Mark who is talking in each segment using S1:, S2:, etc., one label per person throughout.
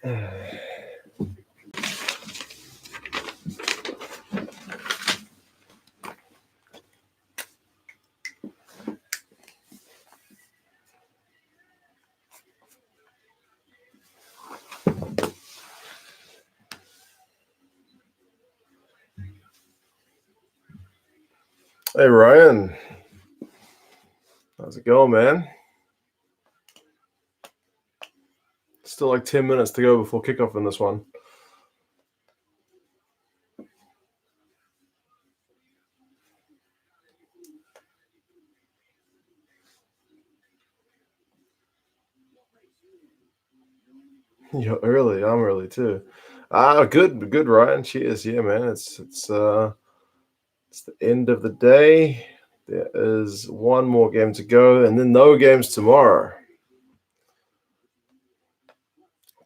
S1: Hey, Ryan. How's it going, man? Still like 10 minutes to go before kickoff in this one. You're early. I'm early too. Good, Ryan. Cheers. Yeah, man. It's the end of the day. There is one more game to go, and then no games tomorrow.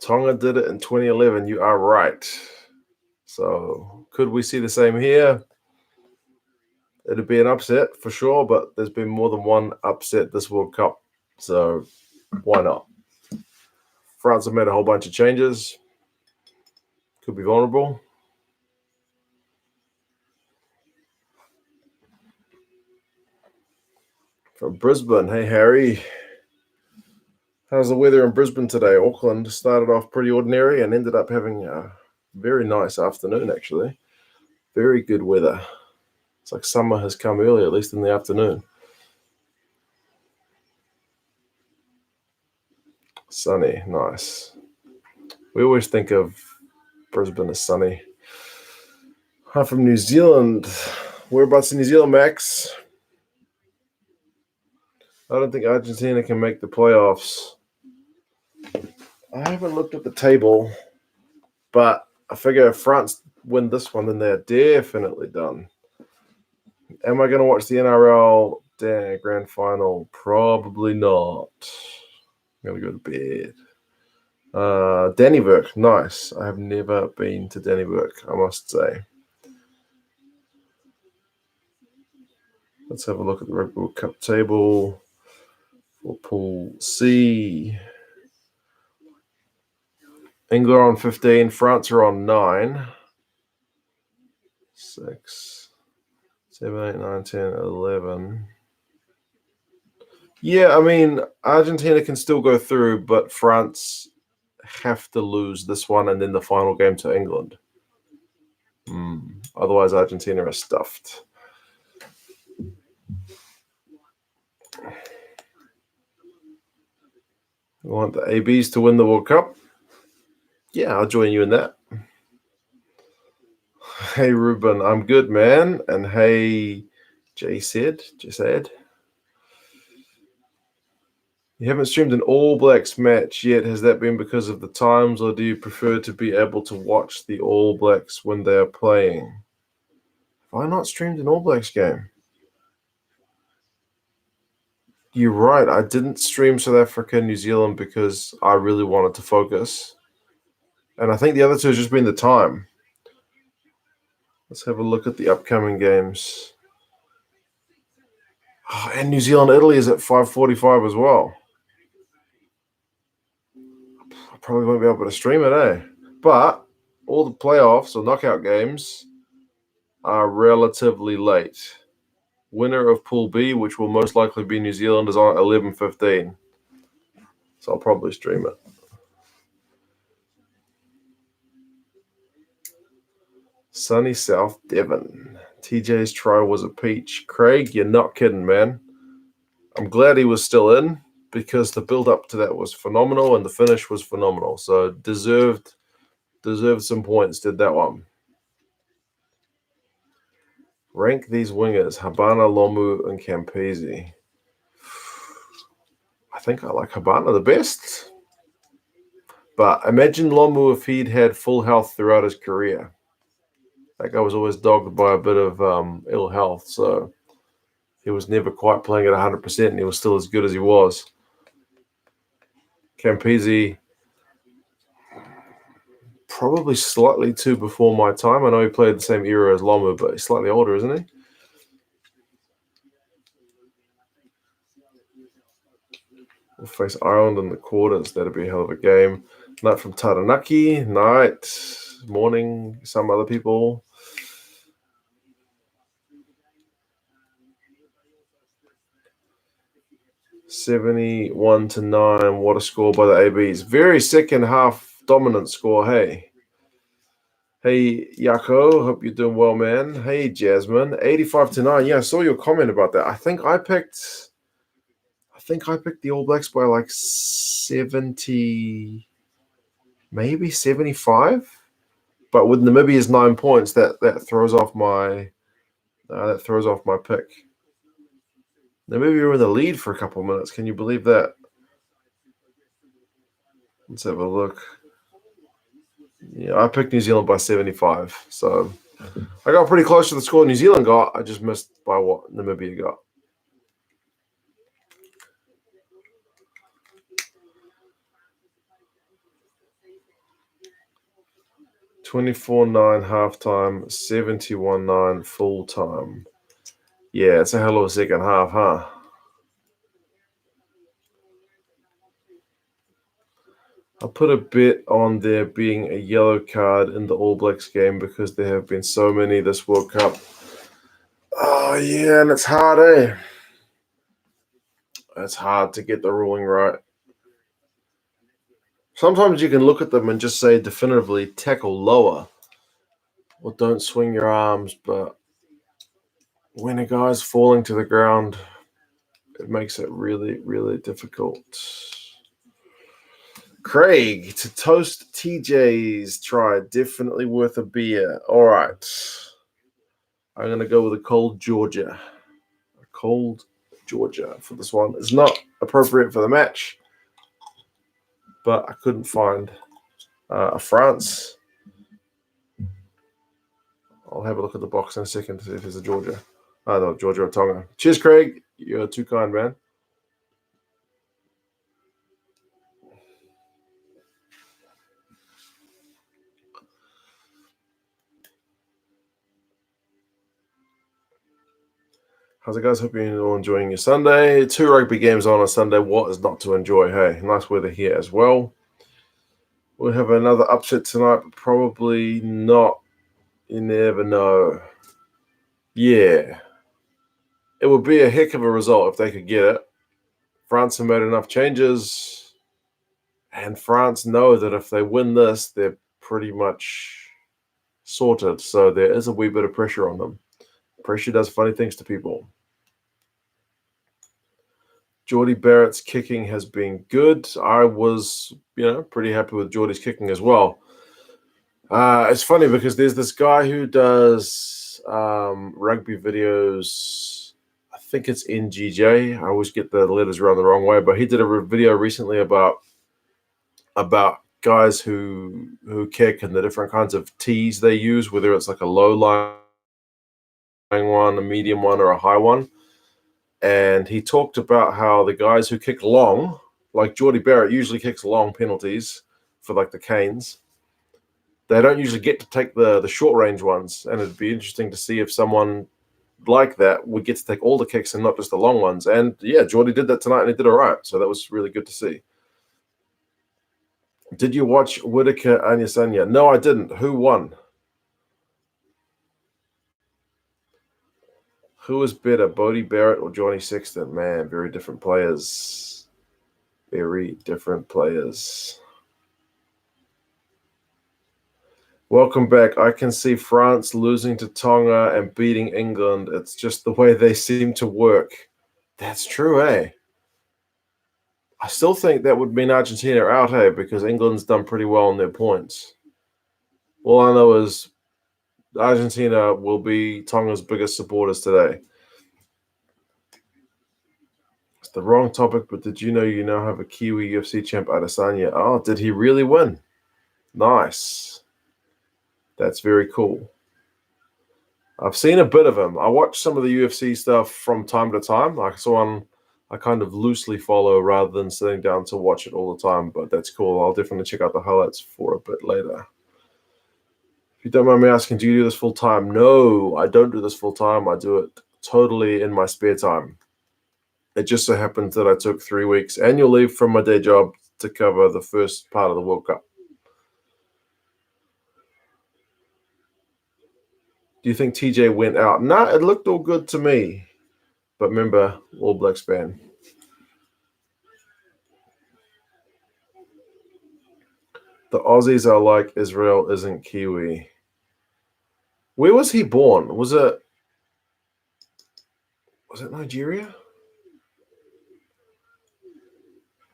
S1: Tonga did it in 2011. You are right. So could we see the same here? It'd be an upset for sure, but there's been more than one upset this World Cup. So why not? France have made a whole bunch of changes. Could be vulnerable. From Brisbane. Hey, Harry. How's the weather in Brisbane today? Auckland started off pretty ordinary and ended up having a very nice afternoon, actually. Very good weather. It's like summer has come early, at least in the afternoon. Sunny. Nice. We always think of Brisbane as sunny. I'm from New Zealand. Whereabouts in New Zealand, Max? I don't think Argentina can make the playoffs. I haven't looked at the table, but I figure if France win this one, then they're definitely done. Am I going to watch the NRL Grand Final? Probably not. I'm going to go to bed. Dannyburg, nice. I have never been to Dannyburg, I must say. Let's have a look at the Rugby World Cup table for Pool C. England are on 15, France are on 9. 6, 7, 8, 9, 10, 11. Yeah, I mean, Argentina can still go through, but France have to lose this one and then the final game to England. Otherwise, Argentina are stuffed. We want the ABs to win the World Cup. Yeah, I'll join you in that. Hey, Ruben, I'm good, man. And hey, J-Said. You haven't streamed an All Blacks match yet. Has that been because of the times, or do you prefer to be able to watch the All Blacks when they are playing? Have I not streamed an All Blacks game? You're right. I didn't stream South Africa and New Zealand because I really wanted to focus. And I think the other two has just been the time. Let's have a look at the upcoming games. Oh, and New Zealand-Italy is at 5:45 as well. I probably won't be able to stream it, eh? But all the playoffs or knockout games are relatively late. Winner of Pool B, which will most likely be New Zealand, is on at 11:15. So I'll probably stream it. Sunny South Devon. TJ's try was a peach. Craig, you're not kidding, man. I'm glad he was still in because the build-up to that was phenomenal and the finish was phenomenal. So deserved some points, did that one. Rank these wingers, Habana, Lomu, and Campese. I think I like Habana the best. But imagine Lomu if he'd had full health throughout his career. That guy was always dogged by a bit of ill health, so he was never quite playing at 100%, and he was still as good as he was. Campese, probably slightly too before my time. I know he played the same era as Lomu, but he's slightly older, isn't he? We'll face Ireland in the quarters. That'll be a hell of a game. Night from Taranaki. Night. Morning. Some other people. $71-9. What a score by the ABs. Very second half dominant score. Hey, Yako. Hope you're doing well, man. Hey, Jasmine. 85-9. Yeah, I saw your comment about that. I think I picked the All Blacks by like 70, maybe 75. But with Namibia's 9 points, that throws off my pick. Namibia were in the lead for a couple of minutes. Can you believe that? Let's have a look. Yeah, I picked New Zealand by 75. So I got pretty close to the score New Zealand got. I just missed by what Namibia got. 24-9 halftime, 71-9 full time. Yeah, it's a hell of a second half, huh? I'll put a bet on there being a yellow card in the All Blacks game because there have been so many this World Cup. Oh, yeah, and it's hard, eh? It's hard to get the ruling right. Sometimes you can look at them and just say definitively tackle lower or don't swing your arms, but when a guy's falling to the ground, it makes it really, really difficult. Craig, to toast TJ's try, definitely worth a beer. All right. I'm going to go with a cold Georgia. A cold Georgia for this one. It's not appropriate for the match, but I couldn't find a France. I'll have a look at the box in a second to see if there's a Georgia. Oh, no, Georgia or Tonga. Cheers, Craig. You're too kind, man. How's it, guys? Hope you're all enjoying your Sunday. 2 rugby games on a Sunday. What is not to enjoy? Hey, nice weather here as well. We'll have another upset tonight, but probably not. You never know. Yeah. It would be a heck of a result if they could get it. France have made enough changes, and France know that if they win this, they're pretty much sorted. So there is a wee bit of pressure on them. Pressure does funny things to people. Geordie Barrett's kicking has been good. I was, pretty happy with Geordie's kicking as well. It's funny because there's this guy who does rugby videos. I think it's NGJ. I always get the letters around the wrong way, but he did a video recently about guys who kick and the different kinds of tees they use, whether it's like a low lying one, a medium one, or a high one. And he talked about how the guys who kick long, like Geordie Barrett usually kicks long penalties for like the Canes, they don't usually get to take the short range ones. And it'd be interesting to see if someone like that would get to take all the kicks and not just the long ones. And yeah, Geordie did that tonight and he did all right. So that was really good to see. Did you watch Whitaker Anyasanya? No, I didn't. Who won? Who was better, Bodie Barrett or Johnny Sexton? Man, very different players. Very different players. Welcome back. I can see France losing to Tonga and beating England. It's just the way they seem to work. That's true, eh? I still think that would mean Argentina are out, eh? Because England's done pretty well on their points. All I know is Argentina will be Tonga's biggest supporters today. It's the wrong topic, but did you know you now have a Kiwi UFC champ, Adesanya? Oh, did he really win? Nice. That's very cool. I've seen a bit of him. I watch some of the UFC stuff from time to time. Like someone I kind of loosely follow rather than sitting down to watch it all the time, but that's cool. I'll definitely check out the highlights for a bit later. If you don't mind me asking, do you do this full time? No, I don't do this full time. I do it totally in my spare time. It just so happens that I took 3 weeks annual leave from my day job to cover the first part of the World Cup. Do you think TJ went out? Nah, it looked all good to me. But remember, All Blacks fan. The Aussies are like Israel isn't Kiwi. Where was he born? Was it Nigeria?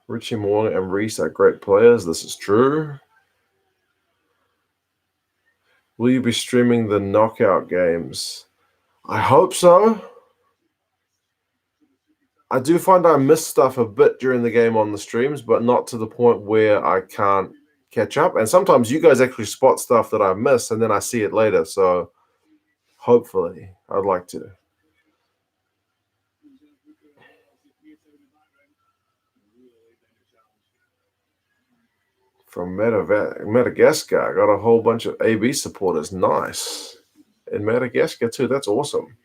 S1: Richie Moore and Reese are great players. This is true. Will you be streaming the knockout games? I hope so. I do find I miss stuff a bit during the game on the streams, but not to the point where I can't catch up. And sometimes you guys actually spot stuff that I miss, and then I see it later. So hopefully, I'd like to. From Madagascar, I got a whole bunch of AB supporters. Nice. In Madagascar, too. That's awesome.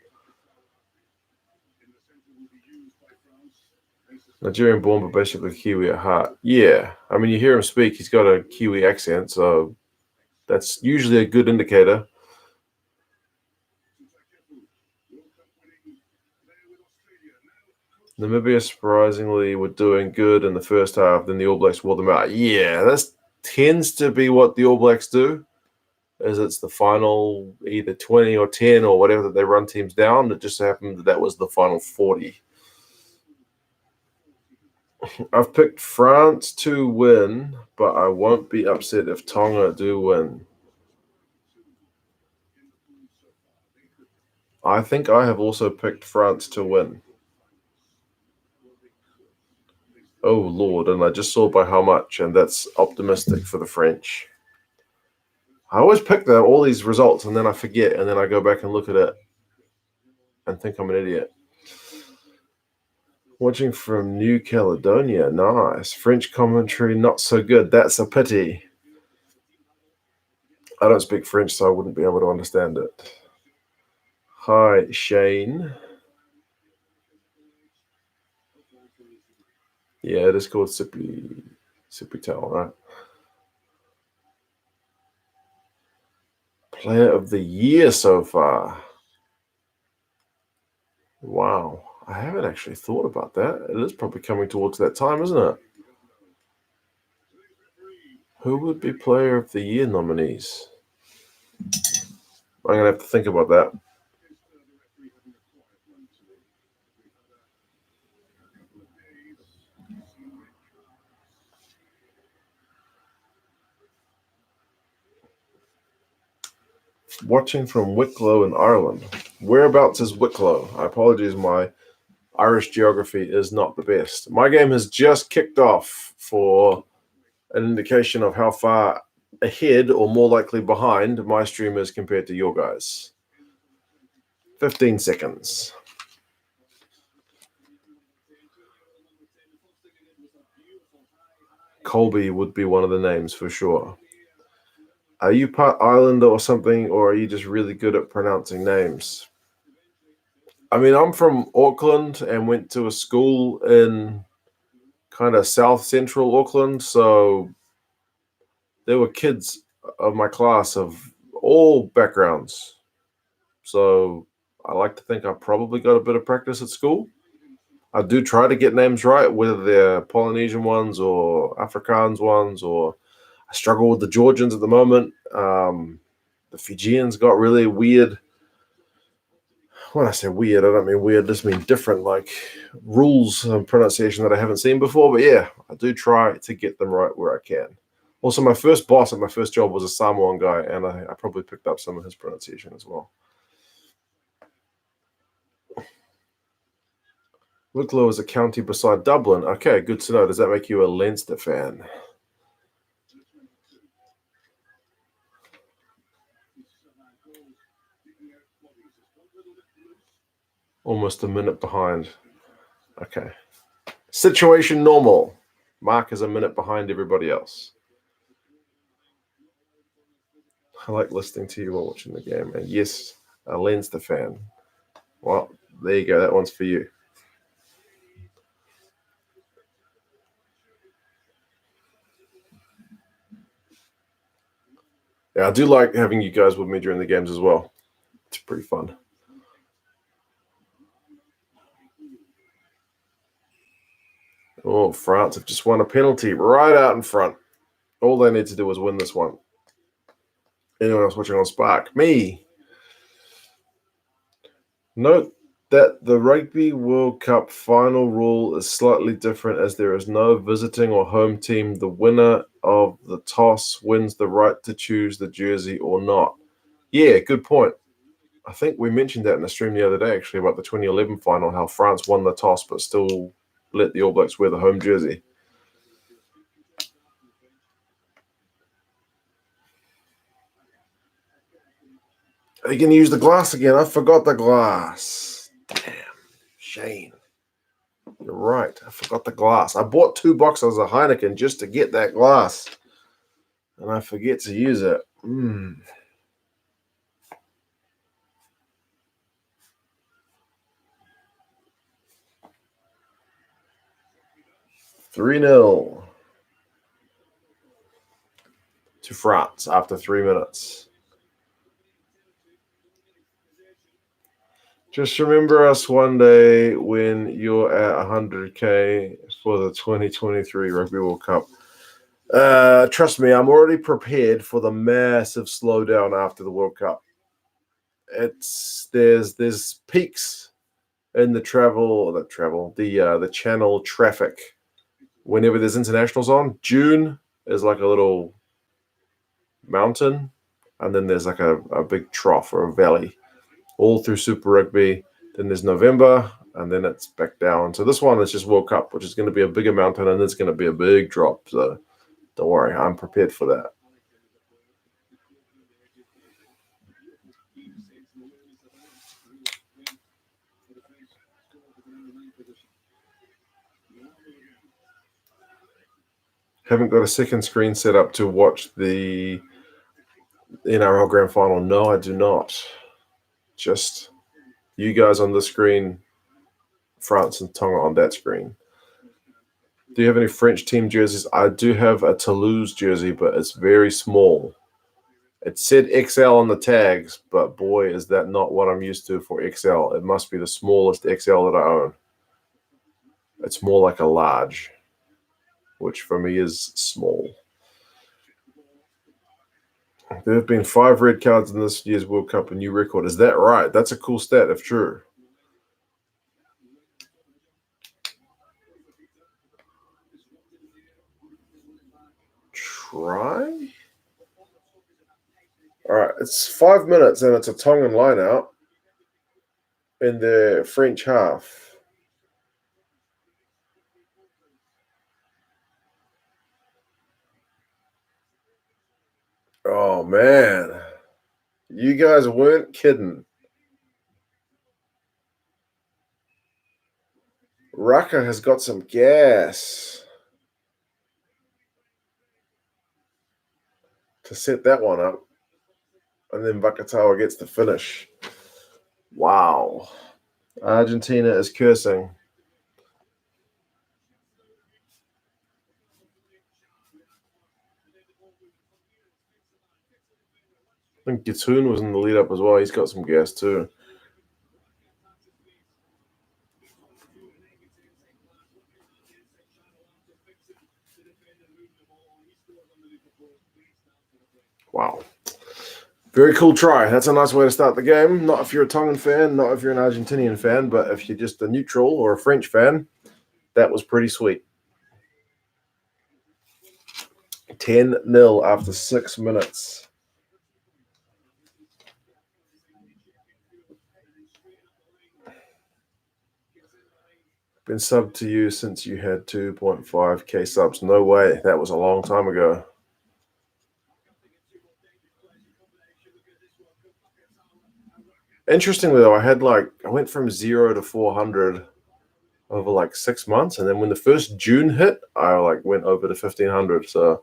S1: Nigerian born, but basically Kiwi at heart. Yeah. I mean, you hear him speak, he's got a Kiwi accent, so that's usually a good indicator. Namibia surprisingly were doing good in the first half, then the All Blacks wore them out. Yeah, that tends to be what the All Blacks do, is it's the final either 20 or 10 or whatever that they run teams down. It just happened that was the final 40. I've picked France to win, but I won't be upset if Tonga do win. I think I have also picked France to win. Oh, Lord, and I just saw by how much, and that's optimistic for the French. I always pick all these results, and then I forget, and then I go back and look at it and think I'm an idiot. Watching from New Caledonia, nice. French commentary, not so good. That's a pity. I don't speak French, so I wouldn't be able to understand it. Hi, Shane. Yeah, it is called Sippy Towel, right? Player of the year so far. Wow. I haven't actually thought about that. It is probably coming towards that time, isn't it? Who would be player of the year nominees? I'm going to have to think about that. Watching from Wicklow in Ireland. Whereabouts is Wicklow? I apologize, my Irish geography is not the best. My game has just kicked off for an indication of how far ahead or more likely behind my stream is compared to your guys. 15 seconds. Colby would be one of the names for sure. Are you part Islander or something, or are you just really good at pronouncing names? I mean, I'm from Auckland and went to a school in kind of south central Auckland, so there were kids of my class of all backgrounds. So I like to think I probably got a bit of practice at school. I do try to get names right, whether they're Polynesian ones or Afrikaans ones, or I struggle with the Georgians at the moment. The Fijians got really weird. When I say weird, I don't mean weird, I just mean different, like rules and pronunciation that I haven't seen before. But yeah, I do try to get them right where I can. Also, my first boss at my first job was a Samoan guy, and I probably picked up some of his pronunciation as well. Wicklow is a county beside Dublin. Okay, good to know. Does that make you a Leinster fan? Almost a minute behind. Okay. Situation normal. Mark is a minute behind everybody else. I like listening to you while watching the game. And yes, a Leinster fan. Well, there you go. That one's for you. Yeah, I do like having you guys with me during the games as well. It's pretty fun. Oh, France have just won a penalty right out in front. All they need to do is win this one. Anyone else watching on Spark? Me. Note that the Rugby World Cup final rule is slightly different as there is no visiting or home team. The winner of the toss wins the right to choose the jersey or not. Yeah, good point. I think we mentioned that in the stream the other day, actually, about the 2011 final, how France won the toss but still let the All Blacks wear the home jersey. Are you going to use the glass again? I forgot the glass. Damn, Shane. You're right. I forgot the glass. I bought 2 boxes of Heineken just to get that glass. And I forget to use it. 3-0 to France after 3 minutes. Just remember us one day when you're at 100K for the 2023 Rugby World Cup. Trust me, I'm already prepared for the massive slowdown after the World Cup. There's peaks in the channel traffic whenever there's internationals on. June is like a little mountain, and then there's like a big trough or a valley all through Super Rugby. Then there's November, and then it's back down. So this one is just World Cup, which is going to be a bigger mountain, and it's going to be a big drop. So don't worry, I'm prepared for that. Haven't got a second screen set up to watch the NRL Grand Final. No, I do not. Just you guys on the screen, France and Tonga on that screen. Do you have any French team jerseys? I do have a Toulouse jersey, but it's very small. It said XL on the tags, but boy, is that not what I'm used to for XL. It must be the smallest XL that I own. It's more like a large, which for me is small. There have been 5 red cards in this year's World Cup, a new record. Is that right? That's a cool stat if true. Try? All right, it's 5 minutes and it's a Tongan line out in the French half. Oh, man. You guys weren't kidding. Raka has got some gas to set that one up. And then Vakatawa gets the finish. Wow. Argentina is cursing. I think Gatoon was in the lead up as well. He's got some gas too. Wow. Very cool try. That's a nice way to start the game. Not if you're a Tongan fan, not if you're an Argentinian fan, but if you're just a neutral or a French fan, that was pretty sweet. 10-0 after 6 minutes. Been subbed to you since you had 2.5k subs. No way. That was a long time ago. Interestingly, though, I went from 0 to 400 over like 6 months, and then when the first June hit, I went over to 1500. So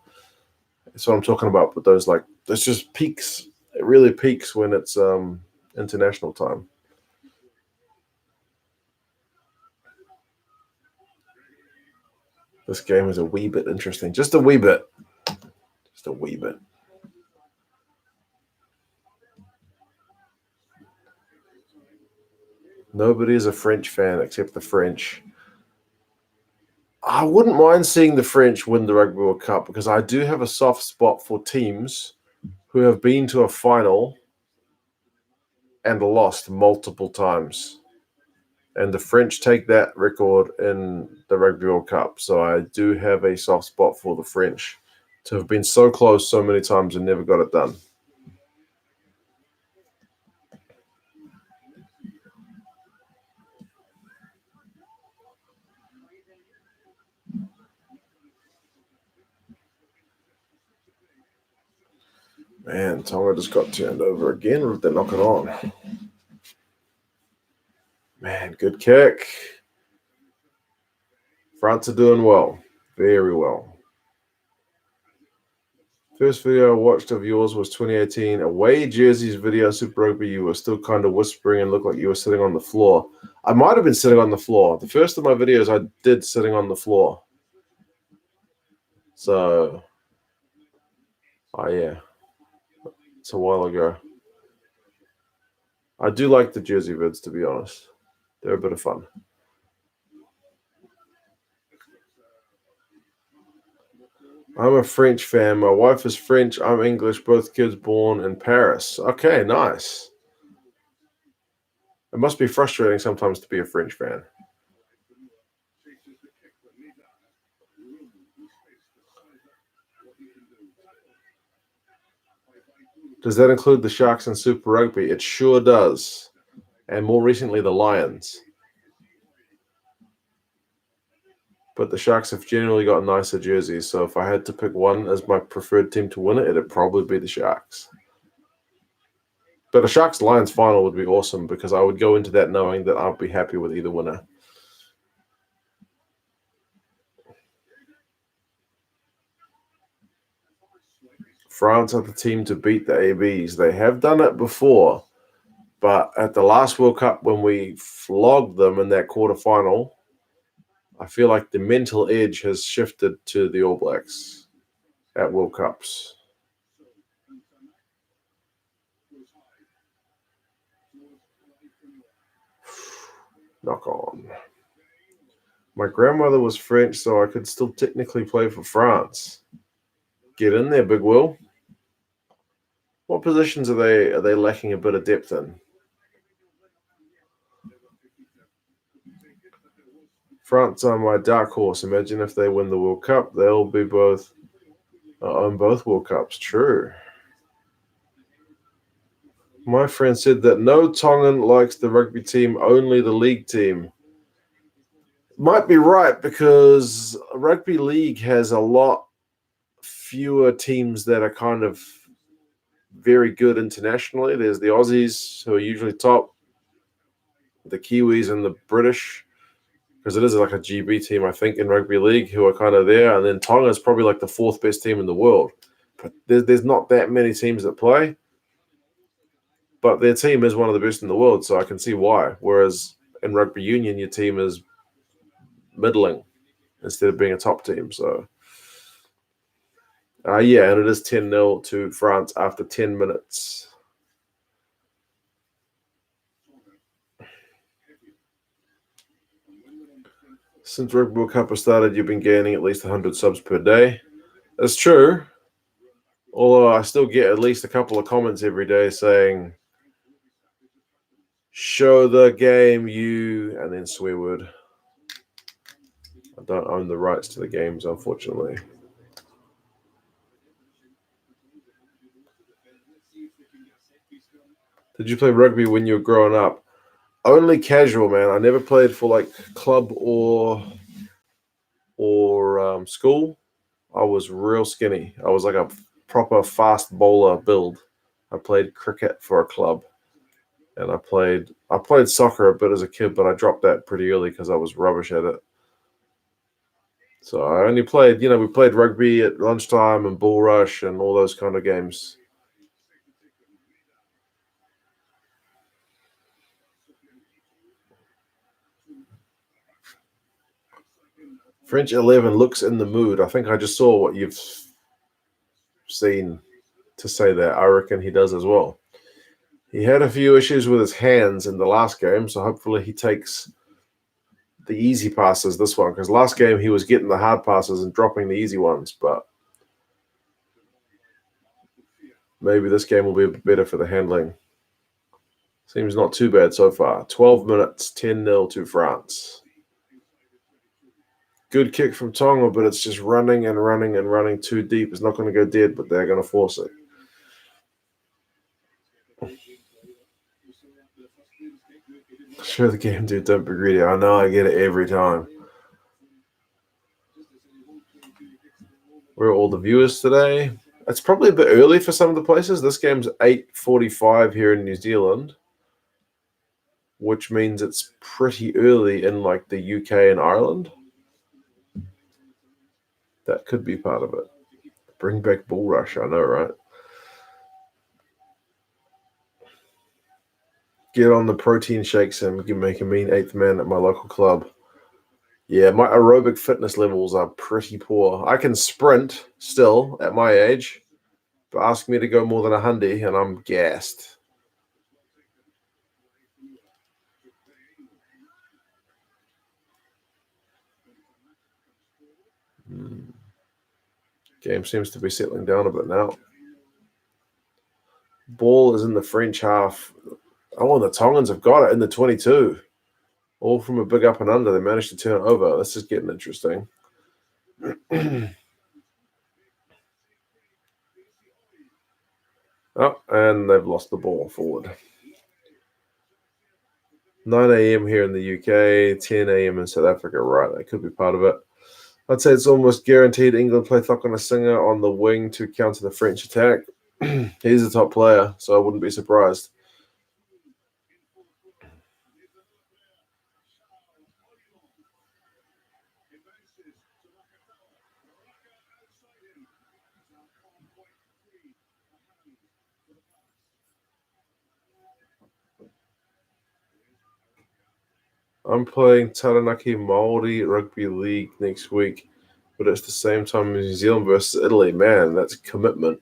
S1: that's what I'm talking about. But those just peaks. It really peaks when it's international time. This game is a wee bit interesting. Just a wee bit. Just a wee bit. Nobody is a French fan except the French. I wouldn't mind seeing the French win the Rugby World Cup because I do have a soft spot for teams who have been to a final and lost multiple times. And the French take that record in the Rugby World Cup. So I do have a soft spot for the French to have been so close so many times and never got it done. Man, Tonga just got turned over again, or did they knock it on? Man, good kick. France are doing well. Very well. First video I watched of yours was 2018. Away jerseys video, Super Rugby. You were still kind of whispering and looked like you were sitting on the floor. I might have been sitting on the floor. The first of my videos I did sitting on the floor. So, oh yeah. It's a while ago. I do like the jersey vids, to be honest. They're a bit of fun. I'm a French fan. My wife is French. I'm English. Both kids born in Paris. Okay, nice. It must be frustrating sometimes to be a French fan. Does that include the Sharks and Super Rugby? It sure does. And more recently, the Lions. But the Sharks have generally got nicer jerseys, so if I had to pick one as my preferred team to win it, it'd probably be the Sharks. But a Sharks-Lions final would be awesome because I would go into that knowing that I'll be happy with either winner. France are the team to beat the ABs. They have done it before, but at the last World Cup when we flogged them in that quarterfinal, I feel like the mental edge has shifted to the All Blacks at World Cups. Knock on. My grandmother was French, so I could still technically play for France. Get in there, Big Will. What positions are they lacking a bit of depth in? France are my dark horse. Imagine if they win the World Cup, they'll be both on both World Cups. True. My friend said that no Tongan likes the rugby team, only the league team. Might be right because rugby league has a lot fewer teams that are kind of very good internationally. There's the Aussies, who are usually top, the Kiwis and the British, because it is like a GB team, I think, in rugby league, who are kind of there. And then Tonga is probably like the fourth best team in the world. But there's not that many teams that play. But their team is one of the best in the world, so I can see why. Whereas in rugby union, your team is middling instead of being a top team. So, yeah, and it is 10-0 to France after 10 minutes. Since Rugby World Cup has started, you've been gaining at least 100 subs per day. That's true. Although I still get at least a couple of comments every day saying, show the game, you, and then swear word. I don't own the rights to the games, unfortunately. Did you play rugby when you were growing up? Only casual, man. I never played for like club or school. I was real skinny. I was like a proper fast bowler build. I played cricket for a club, and I played soccer a bit as a kid, but I dropped that pretty early because I was rubbish at it. So I only played, we played rugby at lunchtime and bull rush and all those kind of games. French 11 looks in the mood. I think I just saw what you've seen to say that. I reckon he does as well. He had a few issues with his hands in the last game, so hopefully he takes the easy passes this one, because last game he was getting the hard passes and dropping the easy ones, but maybe this game will be a bit better for the handling. Seems not too bad so far. 12 minutes, 10-0 to France. Good kick from Tonga, but it's just running and running and running too deep. It's not going to go dead, but they're going to force it. Show the game, dude. Don't be greedy. I know I get it every time. Where are all the viewers today? It's probably a bit early for some of the places. This game's 8:45 here in New Zealand, which means it's pretty early in like the UK and Ireland. That could be part of it. Bring back Bull Rush, I know, right? Get on the protein shakes and make a mean 8th man at my local club. Yeah, my aerobic fitness levels are pretty poor. I can sprint still at my age, but ask me to go more than 100 and I'm gassed. Game seems to be settling down a bit now. Ball is in the French half. Oh, and the Tongans have got it in the 22. All from a big up and under. They managed to turn it over. This is getting interesting. Oh, and they've lost the ball forward. 9 a.m. here in the UK, 10 a.m. in South Africa. Right, that could be part of it. I'd say it's almost guaranteed England play Thakana Singer on the wing to counter the French attack. He's a top player, so I wouldn't be surprised. I'm playing Taranaki Māori Rugby League next week, but it's the same time as New Zealand versus Italy. Man, that's commitment.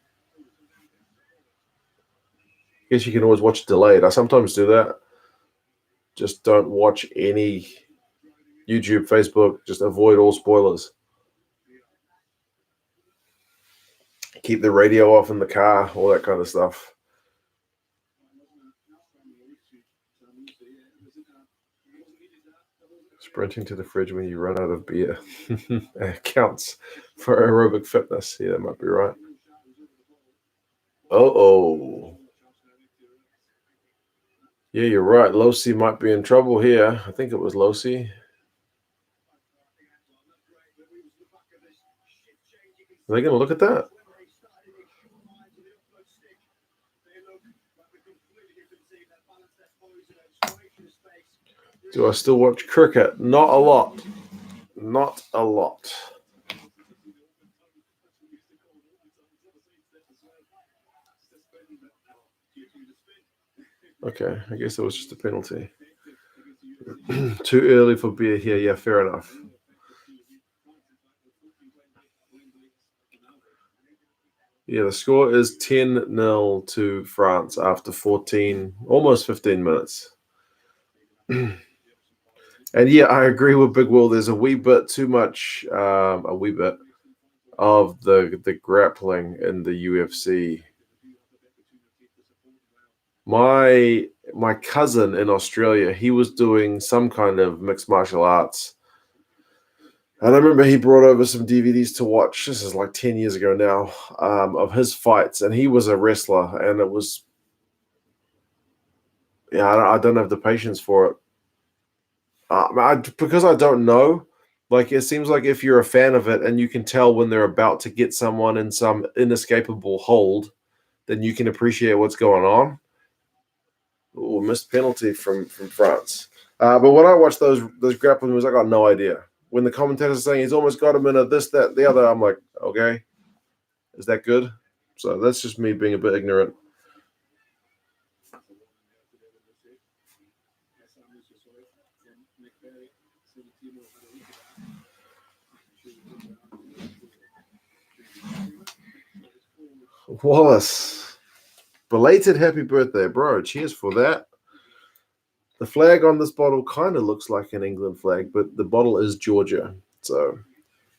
S1: I guess you can always watch delayed. I sometimes do that. Just don't watch any YouTube, Facebook. Just avoid all spoilers. Keep the radio off in the car, all that kind of stuff. Sprinting to the fridge when you run out of beer counts for aerobic fitness. Yeah, that might be right. Oh. Yeah, you're right. Losi might be in trouble here. I think it was Losi. Are they going to look at that? Do I still watch cricket? Not a lot. Not a lot. Okay, I guess it was just a penalty. Too early for beer here. Yeah, fair enough. Yeah, the score is 10-0 to France after 14, almost 15 minutes. And yeah, I agree with Big Will. There's a wee bit too much, of the grappling in the UFC. My cousin in Australia, he was doing some kind of mixed martial arts. And I remember he brought over some DVDs to watch. This is like 10 years ago now, of his fights. And he was a wrestler. And it was, yeah, I don't have the patience for it. Because I don't know, like it seems like if you're a fan of it and you can tell when they're about to get someone in some inescapable hold, then you can appreciate what's going on. Ooh, missed penalty from France. But when I watched those grappling moves, I got no idea. When the commentators are saying he's almost got him in a this, that, the other, I'm like, okay, is that good? So that's just me being a bit ignorant. Wallace, belated happy birthday, bro. Cheers for that. The flag on this bottle kind of looks like an England flag, but the bottle is Georgia. So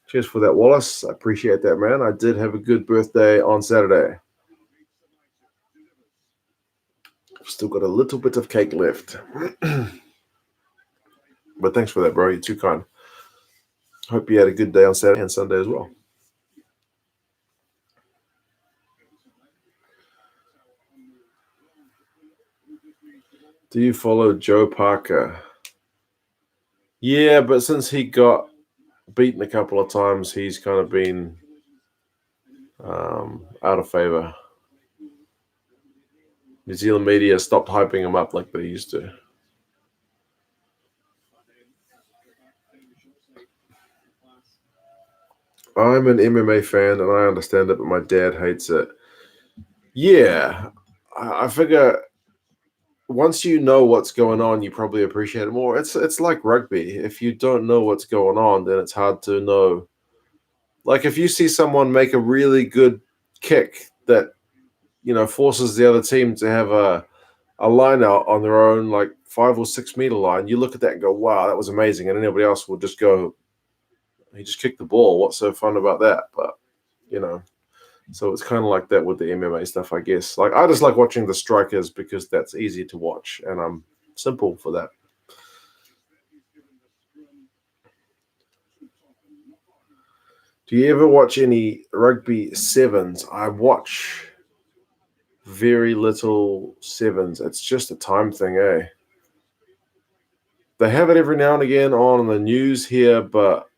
S1: cheers for that, Wallace. I appreciate that, man. I did have a good birthday on Saturday. Still got a little bit of cake left. But thanks for that, bro. You're too kind. Hope you had a good day on Saturday and Sunday as well. Do you follow Joe Parker? Yeah, but since he got beaten a couple of times, he's kind of been out of favor. New Zealand media stopped hyping him up like they used to. I'm an MMA fan and I understand it, but my dad hates it. Yeah, I figure once you know what's going on, you probably appreciate it more. It's like rugby. If you don't know what's going on, then it's hard to know. Like if you see someone make a really good kick that forces the other team to have a line out on their own like 5 or 6 meter line, you look at that and go, "Wow, that was amazing," and anybody else will just go, "He just kicked the ball. What's so fun about that?" But so it's kind of like that with the MMA stuff, I guess. Like I just like watching the strikers because that's easy to watch, and I'm simple for that. Do you ever watch any rugby sevens? I watch very little sevens. It's just a time thing, eh? They have it every now and again on the news here, but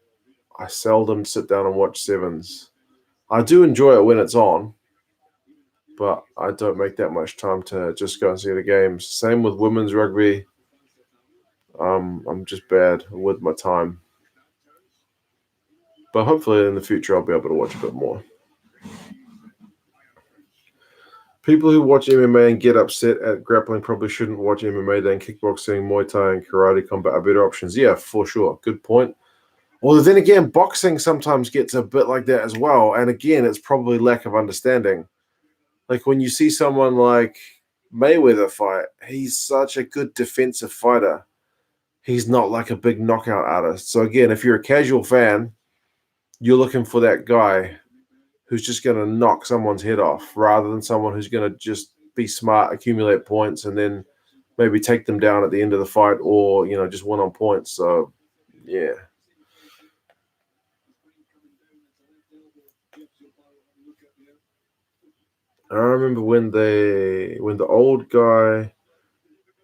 S1: I seldom sit down and watch sevens. I do enjoy it when it's on, but I don't make that much time to just go and see the games. Same with women's rugby. I'm just bad with my time. But hopefully in the future I'll be able to watch a bit more. People who watch MMA and get upset at grappling probably shouldn't watch MMA. Then kickboxing, Muay Thai, and karate combat are better options. Yeah, for sure. Good point. Well, then again, boxing sometimes gets a bit like that as well. And again, it's probably lack of understanding. Like when you see someone like Mayweather fight, he's such a good defensive fighter. He's not like a big knockout artist. So again, if you're a casual fan, you're looking for that guy who's just going to knock someone's head off rather than someone who's going to just be smart, accumulate points, and then maybe take them down at the end of the fight or, just win on points. So, yeah. I remember when the old guy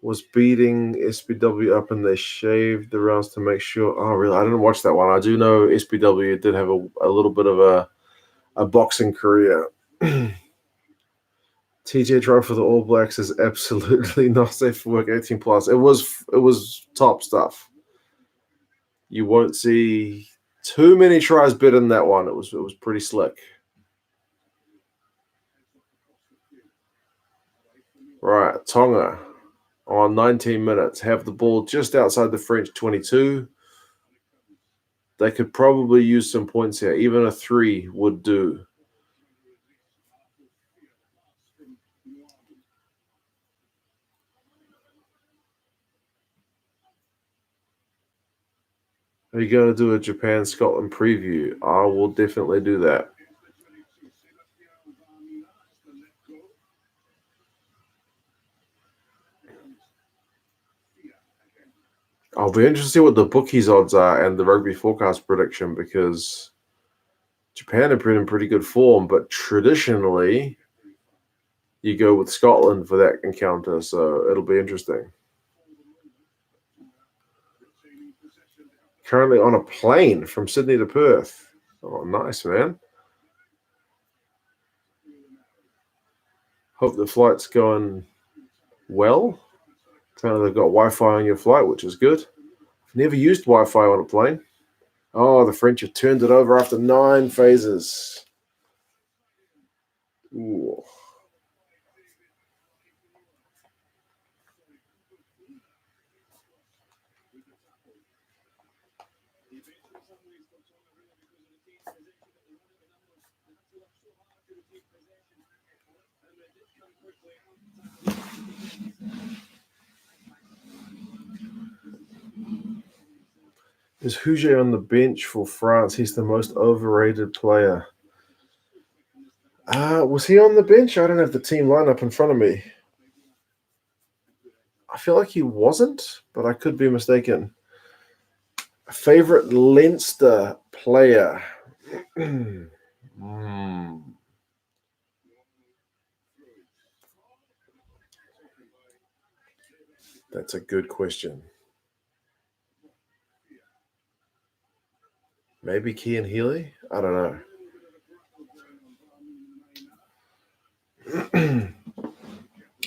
S1: was beating SPW up and they shaved the rounds to make sure. Oh, really? I didn't watch that one. I do know SPW did have a little bit of a boxing career. TJ drive for the All Blacks is absolutely not safe for work 18 plus. It was top stuff. You won't see too many tries better than that one. It was pretty slick. Right, Tonga on 19 minutes have the ball just outside the French 22. They could probably use some points here. Even a 3 would do. Are you going to do a Japan-Scotland preview? I will definitely do that. I'll be interested to see what the bookies odds are and the rugby forecast prediction because Japan have been in pretty good form, but traditionally you go with Scotland for that encounter, so it'll be interesting. Currently on a plane from Sydney to Perth. Oh, nice, man. Hope the flight's going well. Apparently they've got Wi-Fi on your flight, which is good. I've never used Wi-Fi on a plane. Oh, the French have turned it over after 9 phases. Ooh. Is Huget on the bench for France? He's the most overrated player. Was he on the bench? I don't have the team lineup in front of me. I feel like he wasn't, but I could be mistaken. Favorite Leinster player? That's a good question. Maybe Cian Healy? I don't know.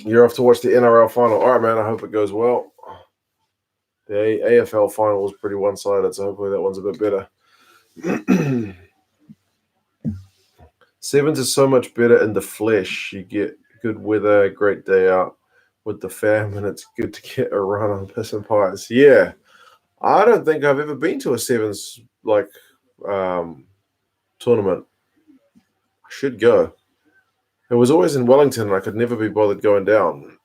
S1: You're off to watch the NRL final. All right, man. I hope it goes well. The AFL final was pretty one-sided, so hopefully that one's a bit better. Sevens is so much better in the flesh. You get good weather, great day out with the fam, and it's good to get a run on piss and pies. Yeah. I don't think I've ever been to a sevens tournament. I should go. It was always in Wellington, and I could never be bothered going down.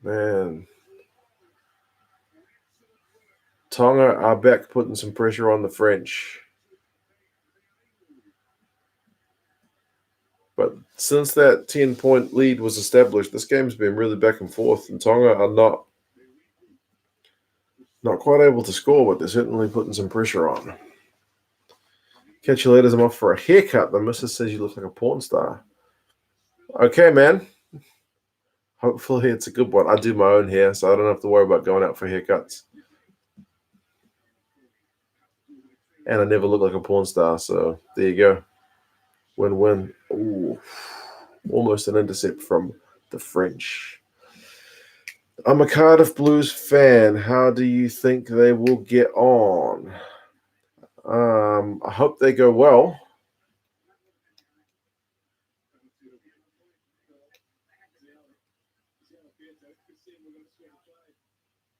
S1: Man. Tonga are back putting some pressure on the French. But since that 10-point lead was established, this game's been really back and forth, and Tonga are not quite able to score, but they're certainly putting some pressure on. Catch you later. I'm off for a haircut. The missus says you look like a porn star. Okay, man. Hopefully it's a good one. I do my own hair, so I don't have to worry about going out for haircuts. And I never look like a porn star, so there you go. Win-win. Ooh, almost an intercept from the French. I'm a Cardiff Blues fan. How do you think they will get on? I hope they go well.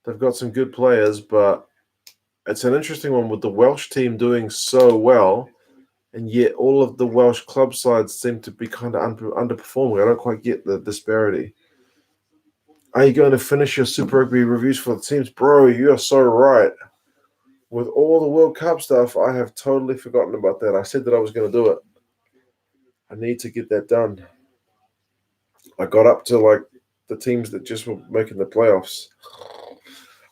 S1: They've got some good players, but it's an interesting one with the Welsh team doing so well, and yet all of the Welsh club sides seem to be kind of underperforming. I don't quite get the disparity. Are you going to finish your Super Rugby reviews for the teams? Bro, you are so right. With all the World Cup stuff, I have totally forgotten about that. I said that I was going to do it. I need to get that done. I got up to the teams that just were making the playoffs.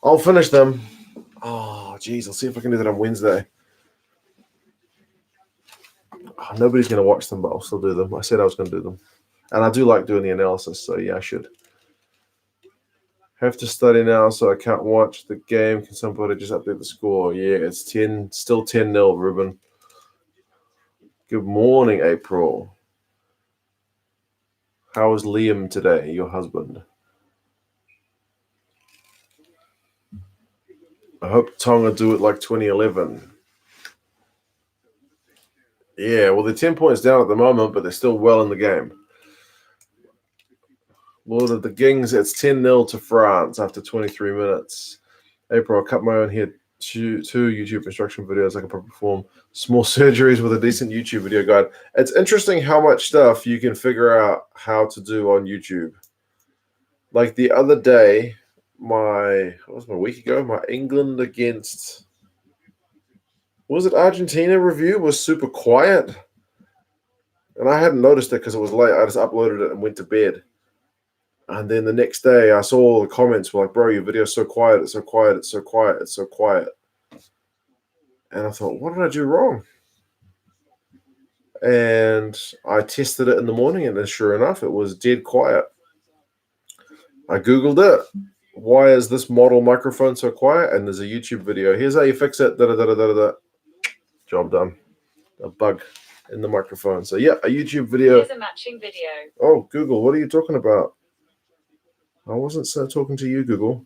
S1: I'll finish them. Oh, geez. I'll see if I can do that on Wednesday. Nobody's going to watch them, but I'll still do them. I said I was going to do them. And I do like doing the analysis, so yeah, I should. Have to study now, so I can't watch the game. Can somebody just update the score? Yeah, it's still 10-0, Ruben. Good morning, April. How is Liam today, your husband? I hope Tonga do it like 2011. Yeah, well, they're 10 points down at the moment, but they're still well in the game. Lord of the Gings, it's 10-0 to France after 23 minutes. April, I'll cut my own hair. Two YouTube instruction videos I can probably perform small surgeries with a decent YouTube video guide. It's interesting how much stuff you can figure out how to do on YouTube. Like the other day, my week ago, my England against, was it Argentina review was super quiet. And I hadn't noticed it because it was late. I just uploaded it and went to bed. And then the next day, I saw all the comments were like, bro, your video's so quiet, it's so quiet, it's so quiet, it's so quiet. And I thought, what did I do wrong? And I tested it in the morning, and then sure enough, it was dead quiet. I Googled it. Why is this model microphone so quiet? And there's a YouTube video. Here's how you fix it. Da-da-da-da-da-da. Job done. A bug in the microphone. So, yeah, a YouTube video.
S2: Here's a matching video.
S1: Oh, Google, what are you talking about? I wasn't talking to you, Google.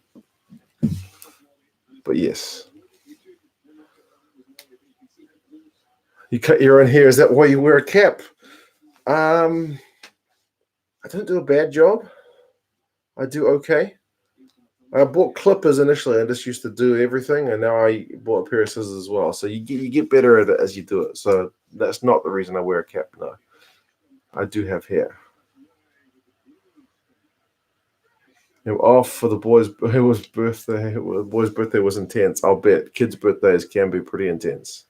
S1: But yes. You cut your own hair. Is that why you wear a cap? I don't do a bad job. I do okay. I bought clippers initially and just used to do everything, and now I bought a pair of scissors as well. So you get better at it as you do it. So that's not the reason I wear a cap. No, I do have hair. Off for the boys. Whose birthday? The boy's birthday was intense. I'll bet kids' birthdays can be pretty intense.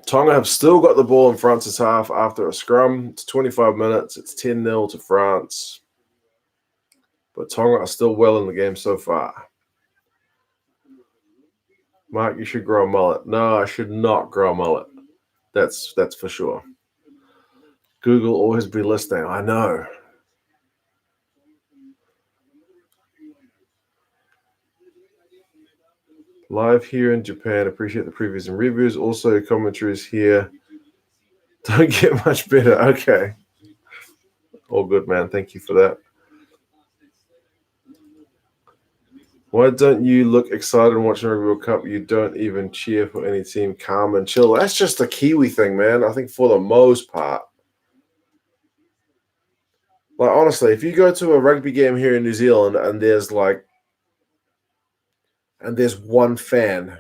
S1: Tonga have still got the ball in France's half after a scrum. It's 25 minutes. It's 10-0 to France. But Tonga are still well in the game so far. Mark, you should grow a mullet. No, I should not grow a mullet. That's for sure. Google always be listening. I know. Live here in Japan. Appreciate the previews and reviews. Also, commentaries here. Don't get much better. Okay. All good, man. Thank you for that. Why don't you look excited and watching Rugby World Cup? You don't even cheer for any team. Calm and chill. That's just a Kiwi thing, man. I think for the most part. Like, honestly, if you go to a rugby game here in New Zealand and there's one fan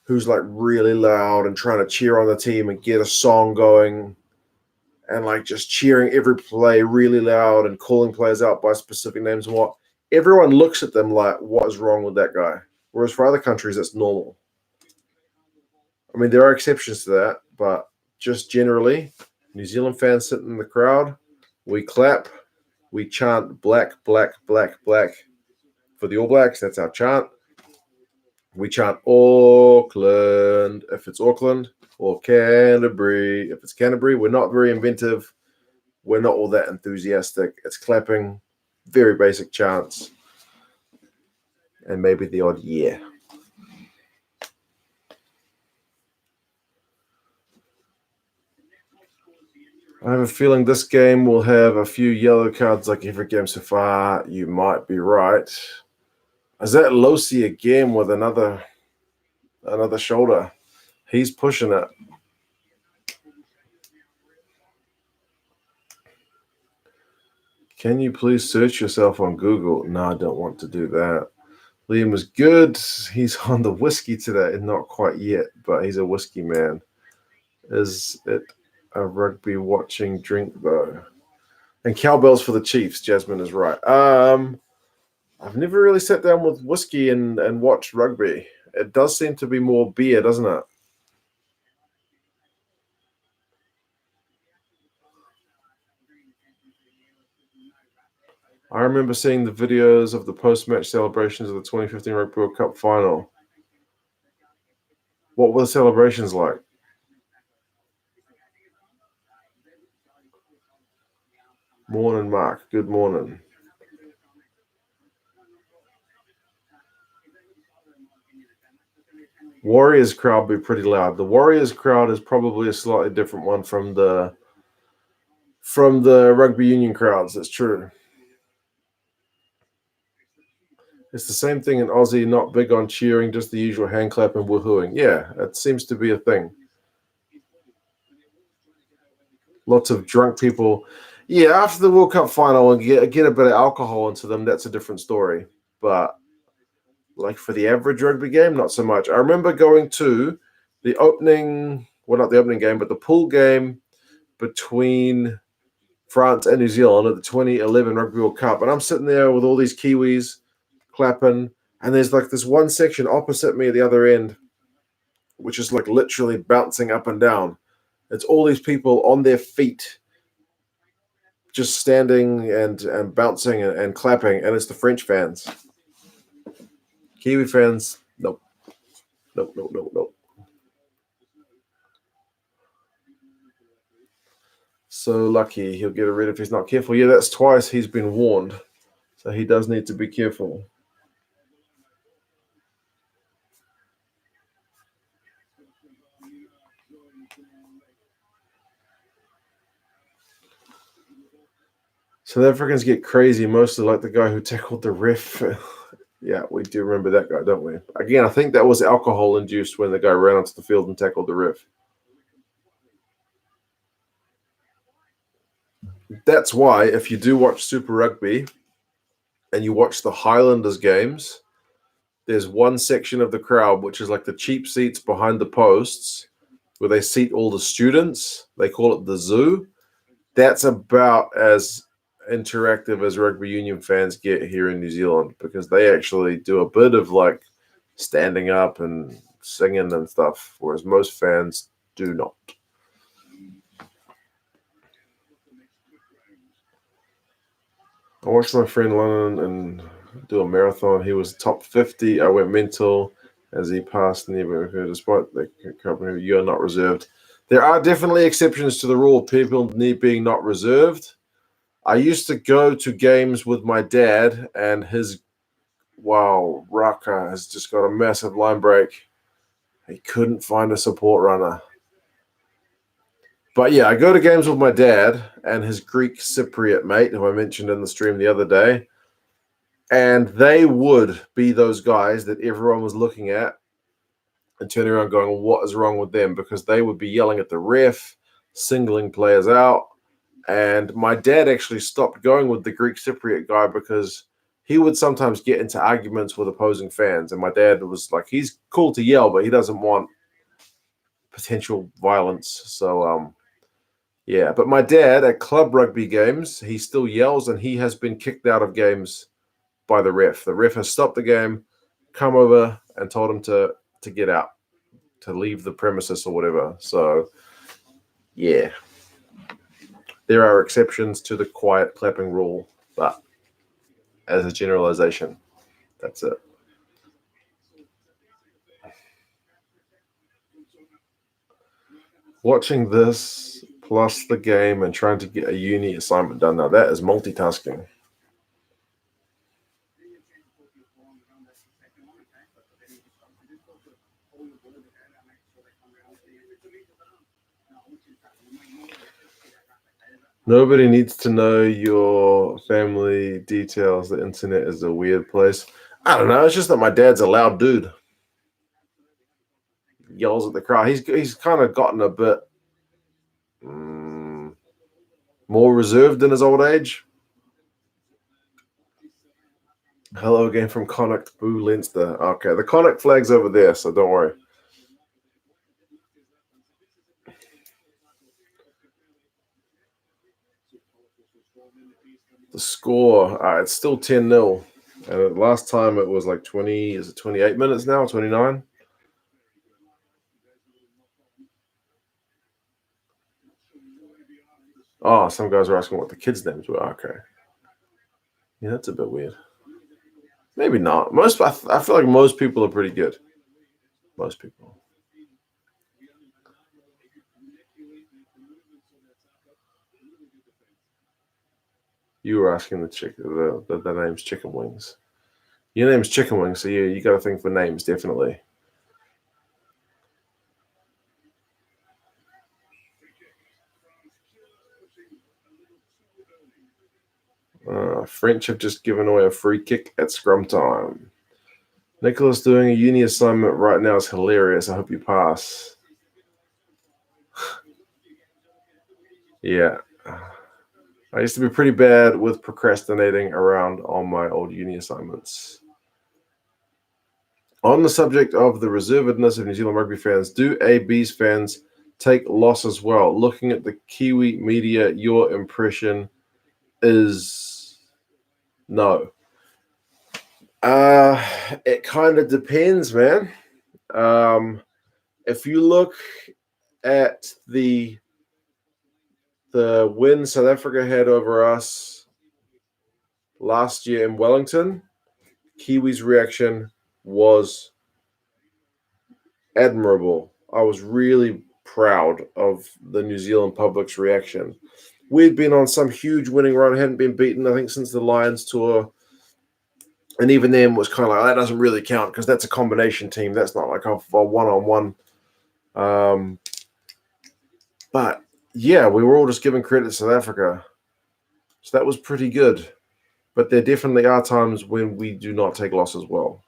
S1: who's like really loud and trying to cheer on the team and get a song going and like just cheering every play really loud and calling players out by specific names and what, everyone looks at them like, what is wrong with that guy? Whereas for other countries, that's normal. I mean, there are exceptions to that, but just generally, New Zealand fans sitting in the crowd, we clap, we chant black, black, black, black for the All Blacks. That's our chant. We chant Auckland if it's Auckland, or Canterbury if it's Canterbury. We're not very inventive. We're not all that enthusiastic. It's clapping, very basic chants, and maybe the odd yeah. I have a feeling this game will have a few yellow cards like every game so far. You might be right. Is that Losi again with another shoulder? He's pushing it. Can you please search yourself on Google? No, I don't want to do that. Liam was good. He's on the whiskey today. Not quite yet, but he's a whiskey man. Is it a rugby watching drink, though? And cowbells for the Chiefs. Jasmine is right. I've never really sat down with whiskey and watched rugby. It does seem to be more beer, doesn't it? I remember seeing the videos of the post-match celebrations of the 2015 Rugby World Cup final. What were the celebrations like? Morning, Mark. Good morning. Warriors crowd be pretty loud. The Warriors crowd is probably a slightly different one from the rugby union crowds. That's true. It's the same thing in Aussie, not big on cheering, just the usual hand clap and woohooing. Yeah, it seems to be a thing. Lots of drunk people. Yeah, after the World Cup final and get a bit of alcohol into them, that's a different story. But like for the average rugby game, not so much. I remember going to the opening, well, not the opening game, but the pool game between France and New Zealand at the 2011 Rugby World Cup. And I'm sitting there with all these Kiwis clapping. And there's like this one section opposite me at the other end, which is like literally bouncing up and down. It's all these people on their feet, just standing and bouncing and clapping. And it's the French fans. Kiwi fans, nope. Nope. So lucky he'll get a red if he's not careful. Yeah, that's twice he's been warned. So he does need to be careful. South Africans get crazy, mostly like the guy who tackled the ref. Yeah, we do remember that guy, don't we? Again, I think that was alcohol induced when the guy ran onto the field and tackled the ref. that's why if you do watch Super Rugby and you watch the Highlanders games, there's one section of the crowd which is like the cheap seats behind the posts where they seat all the students. They call it the zoo. That's about as interactive as rugby union fans get here in New Zealand, because they actually do a bit of like standing up and singing and stuff, whereas most fans do not. I watched my friend London and do a marathon. He was top 50. I went mental as he passed the neighborhood, despite the company. You are not reserved. There are definitely exceptions to the rule of people being not reserved. I used to go to games with my dad, and Raka has just got a massive line break. He couldn't find a support runner. But yeah, I go to games with my dad and his Greek Cypriot mate, who I mentioned in the stream the other day. And they would be those guys that everyone was looking at and turning around going, what is wrong with them? Because they would be yelling at the ref, singling players out. And my dad actually stopped going with the Greek Cypriot guy because he would sometimes get into arguments with opposing fans. And my dad was like, he's cool to yell, but he doesn't want potential violence. So, yeah. But my dad at club rugby games, he still yells, and he has been kicked out of games by the ref. The ref has stopped the game, come over, and told him to get out, to leave the premises or whatever. So, yeah. There are exceptions to the quiet clapping rule, but as a generalization, that's it. Watching this plus the game and trying to get a uni assignment done, now that is multitasking. Nobody needs to know your family details. The internet is a weird place. I don't know. It's just that my dad's a loud dude. Yells at the crowd. He's kind of gotten a bit more reserved in his old age. Hello again from Connacht, Boo Leinster. Okay, the Connacht flag's over there, so don't worry. The score, it's still 10-0. And last time it was like 20, is it 28 minutes now, 29? Oh, some guys are asking what the kids' names were. Okay. Yeah, that's a bit weird. Maybe not. I feel like most people are pretty good. Most people. You were asking the name's Chicken Wings. Your name's Chicken Wings, so you got to think for names, definitely. French have just given away a free kick at scrum time. Nicholas doing a uni assignment right now is hilarious. I hope you pass. Yeah. I used to be pretty bad with procrastinating around on my old uni assignments. On the subject of the reservedness of New Zealand rugby fans, do AB's fans take loss as well? Looking at the Kiwi media, your impression is no. It kind of depends, man. If you look at the win South Africa had over us last year in Wellington, Kiwi's reaction was admirable. I was really proud of the New Zealand public's reaction. We'd been on some huge winning run, hadn't been beaten, I think, since the Lions tour. And even then was kind of like, that doesn't really count because that's a combination team. That's not like a one-on-one. But yeah, we were all just giving credit to South Africa. So that was pretty good. But there definitely are times when we do not take loss as well.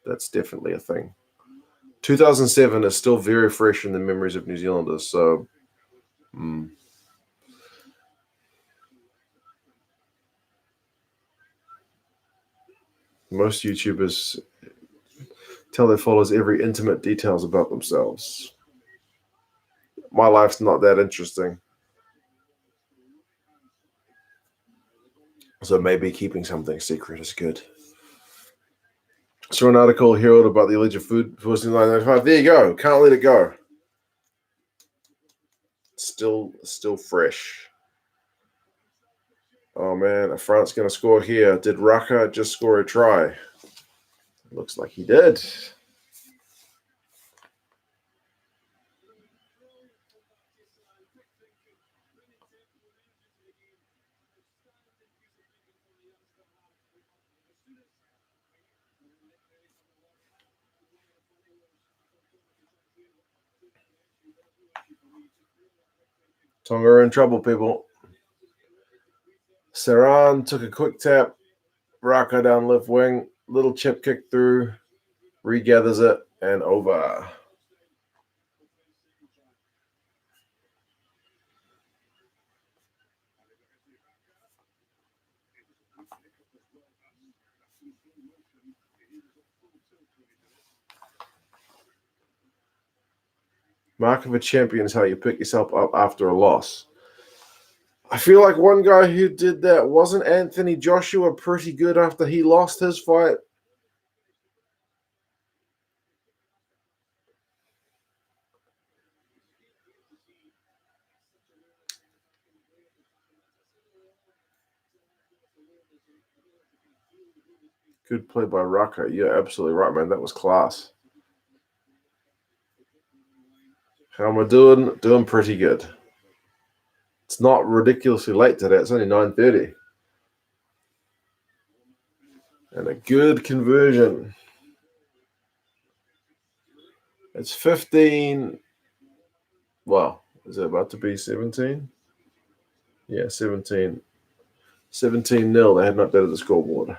S1: That's definitely a thing. 2007 is still very fresh in the memories of New Zealanders. So, Most YouTubers tell their followers every intimate details about themselves. My life's not that interesting. So maybe keeping something secret is good. Saw an article here about the alleged food poisoning 1995. There you go. Can't let it go. Still fresh. Oh man, France going to score here. Did Raka just score a try? Looks like he did. Tonga are in trouble, people. Saran took a quick tap. Raka down left wing. Little chip kick through. Regathers it and over. Mark of a champion is how you pick yourself up after a loss. I feel like one guy who did that, wasn't Anthony Joshua pretty good after he lost his fight? Good play by Raka. You're absolutely right, man. That was class. How am I doing? Doing pretty good. It's not ridiculously late today. It's only 9:30. And a good conversion. It's 15. Well, is it about to be 17? Yeah, 17. 17-0. They had not updated the scoreboard.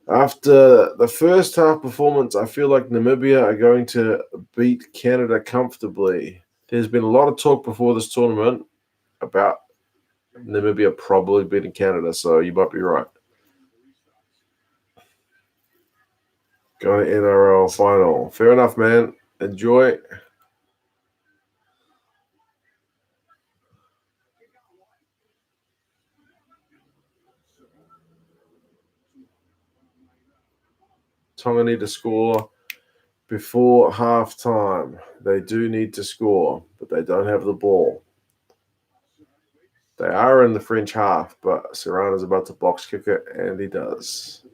S1: After the first half performance, I feel like Namibia are going to beat Canada comfortably. There's been a lot of talk before this tournament about Namibia probably beating Canada, so you might be right. Going to NRL final. Fair enough, man. Enjoy. Tonga need to score before halftime. They do need to score, but they don't have the ball. They are in the French half, but Serrano's about to box kick it, and he does.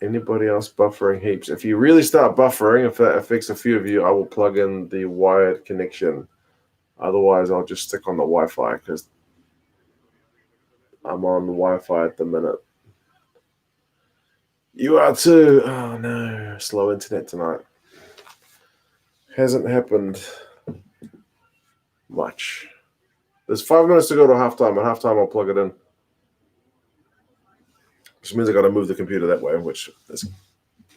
S1: Anybody else buffering heaps? If you really start buffering, if that affects a few of you, I will plug in the wired connection. Otherwise, I'll just stick on the Wi-Fi because I'm on the Wi-Fi at the minute. You are too. Oh no, slow internet tonight. Hasn't happened much. There's 5 minutes to go to halftime. At halftime, I'll plug it in. Which means I got to move the computer that way, which is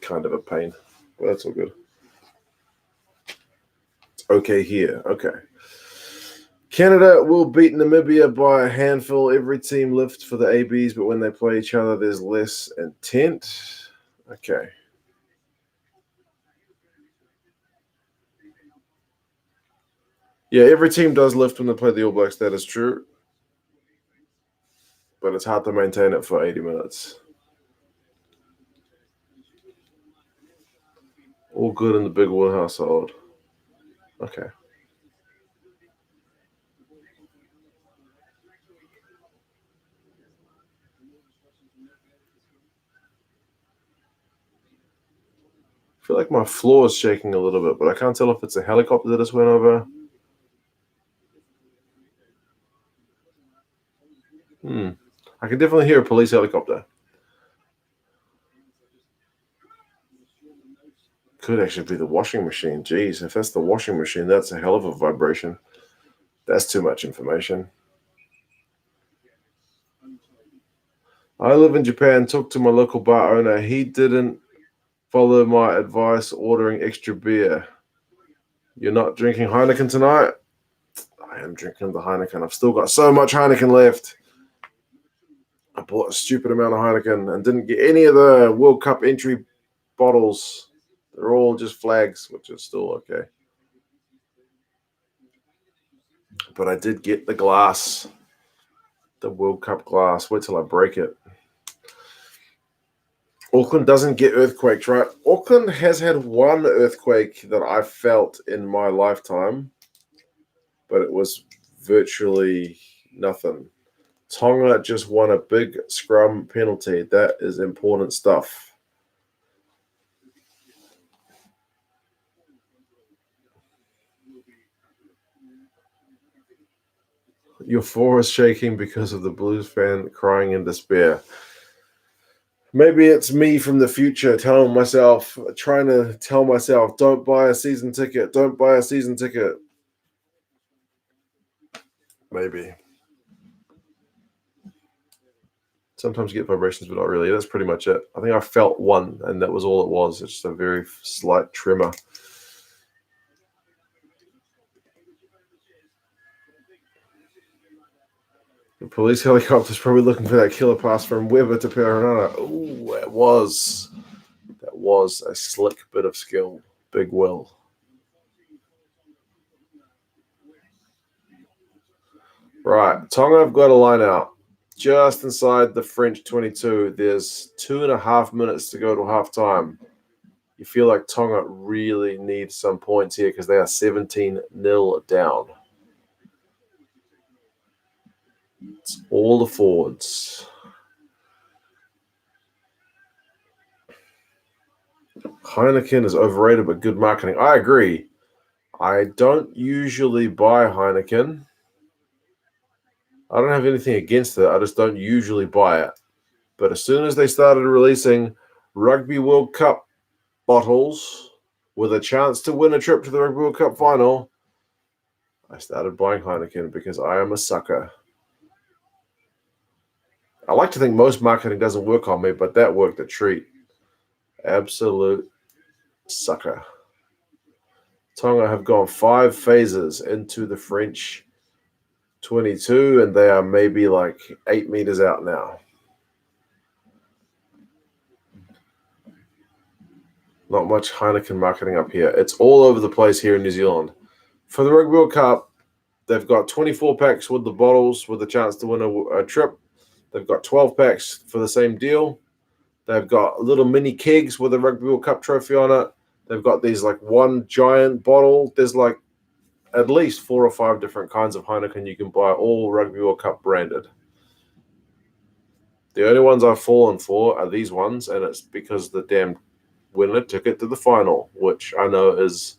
S1: kind of a pain. But that's all good. It's okay here. Okay. Canada will beat Namibia by a handful. Every team lifts for the ABs, but when they play each other, there's less intent. Okay. Yeah, every team does lift when they play the All Blacks. That is true. But it's hard to maintain it for 80 minutes. All good in the Big Wood household. Okay. I feel like my floor is shaking a little bit, but I can't tell if it's a helicopter that just went over. I can definitely hear a police helicopter. Could actually be the washing machine. Jeez, if that's the washing machine, that's a hell of a vibration. That's too much information. I live in Japan. Talked to my local bar owner. He didn't follow my advice ordering extra beer. You're not drinking Heineken tonight? I am drinking the Heineken. I've still got so much Heineken left. I bought a stupid amount of Heineken and didn't get any of the World Cup entry bottles. They're all just flags, which is still okay. But I did get the glass, the World Cup glass. Wait till I break it. Auckland doesn't get earthquakes, right? Auckland has had one earthquake that I felt in my lifetime, but it was virtually nothing. Tonga just won a big scrum penalty. That is important stuff. Your floor is shaking because of the Blues fan crying in despair. Maybe it's me from the future trying to tell myself, don't buy a season ticket, don't buy a season ticket. Maybe. Sometimes you get vibrations, but not really. That's pretty much it. I think I felt one, and that was all it was. It's just a very slight tremor. The police helicopter's probably looking for that killer pass from Weber to Perenana. Oh, that was a slick bit of skill. Big Will. Right, Tonga have got a line out. Just inside the French 22, there's 2.5 minutes to go to halftime. You feel like Tonga really needs some points here because they are 17-0 down. It's all the forwards. Heineken is overrated but good marketing. I agree. I don't usually buy Heineken. I don't have anything against it. I just don't usually buy it. But as soon as they started releasing Rugby World Cup bottles with a chance to win a trip to the Rugby World Cup final, I started buying Heineken because I am a sucker. I like to think most marketing doesn't work on me, but that worked a treat. Absolute sucker. Tonga have gone 5 phases into the French 22, and they are maybe like 8 meters out now. Not much Heineken marketing up here. It's all over the place here in New Zealand. For the Rugby World Cup, they've got 24 packs with the bottles with a chance to win a trip. They've got 12 packs for the same deal. They've got little mini kegs with a Rugby World Cup trophy on it. They've got these like one giant bottle. There's like at least 4 or 5 different kinds of Heineken you can buy, all Rugby World Cup branded. The only ones I've fallen for are these ones, and it's because the damn winner ticket to the final, which I know it's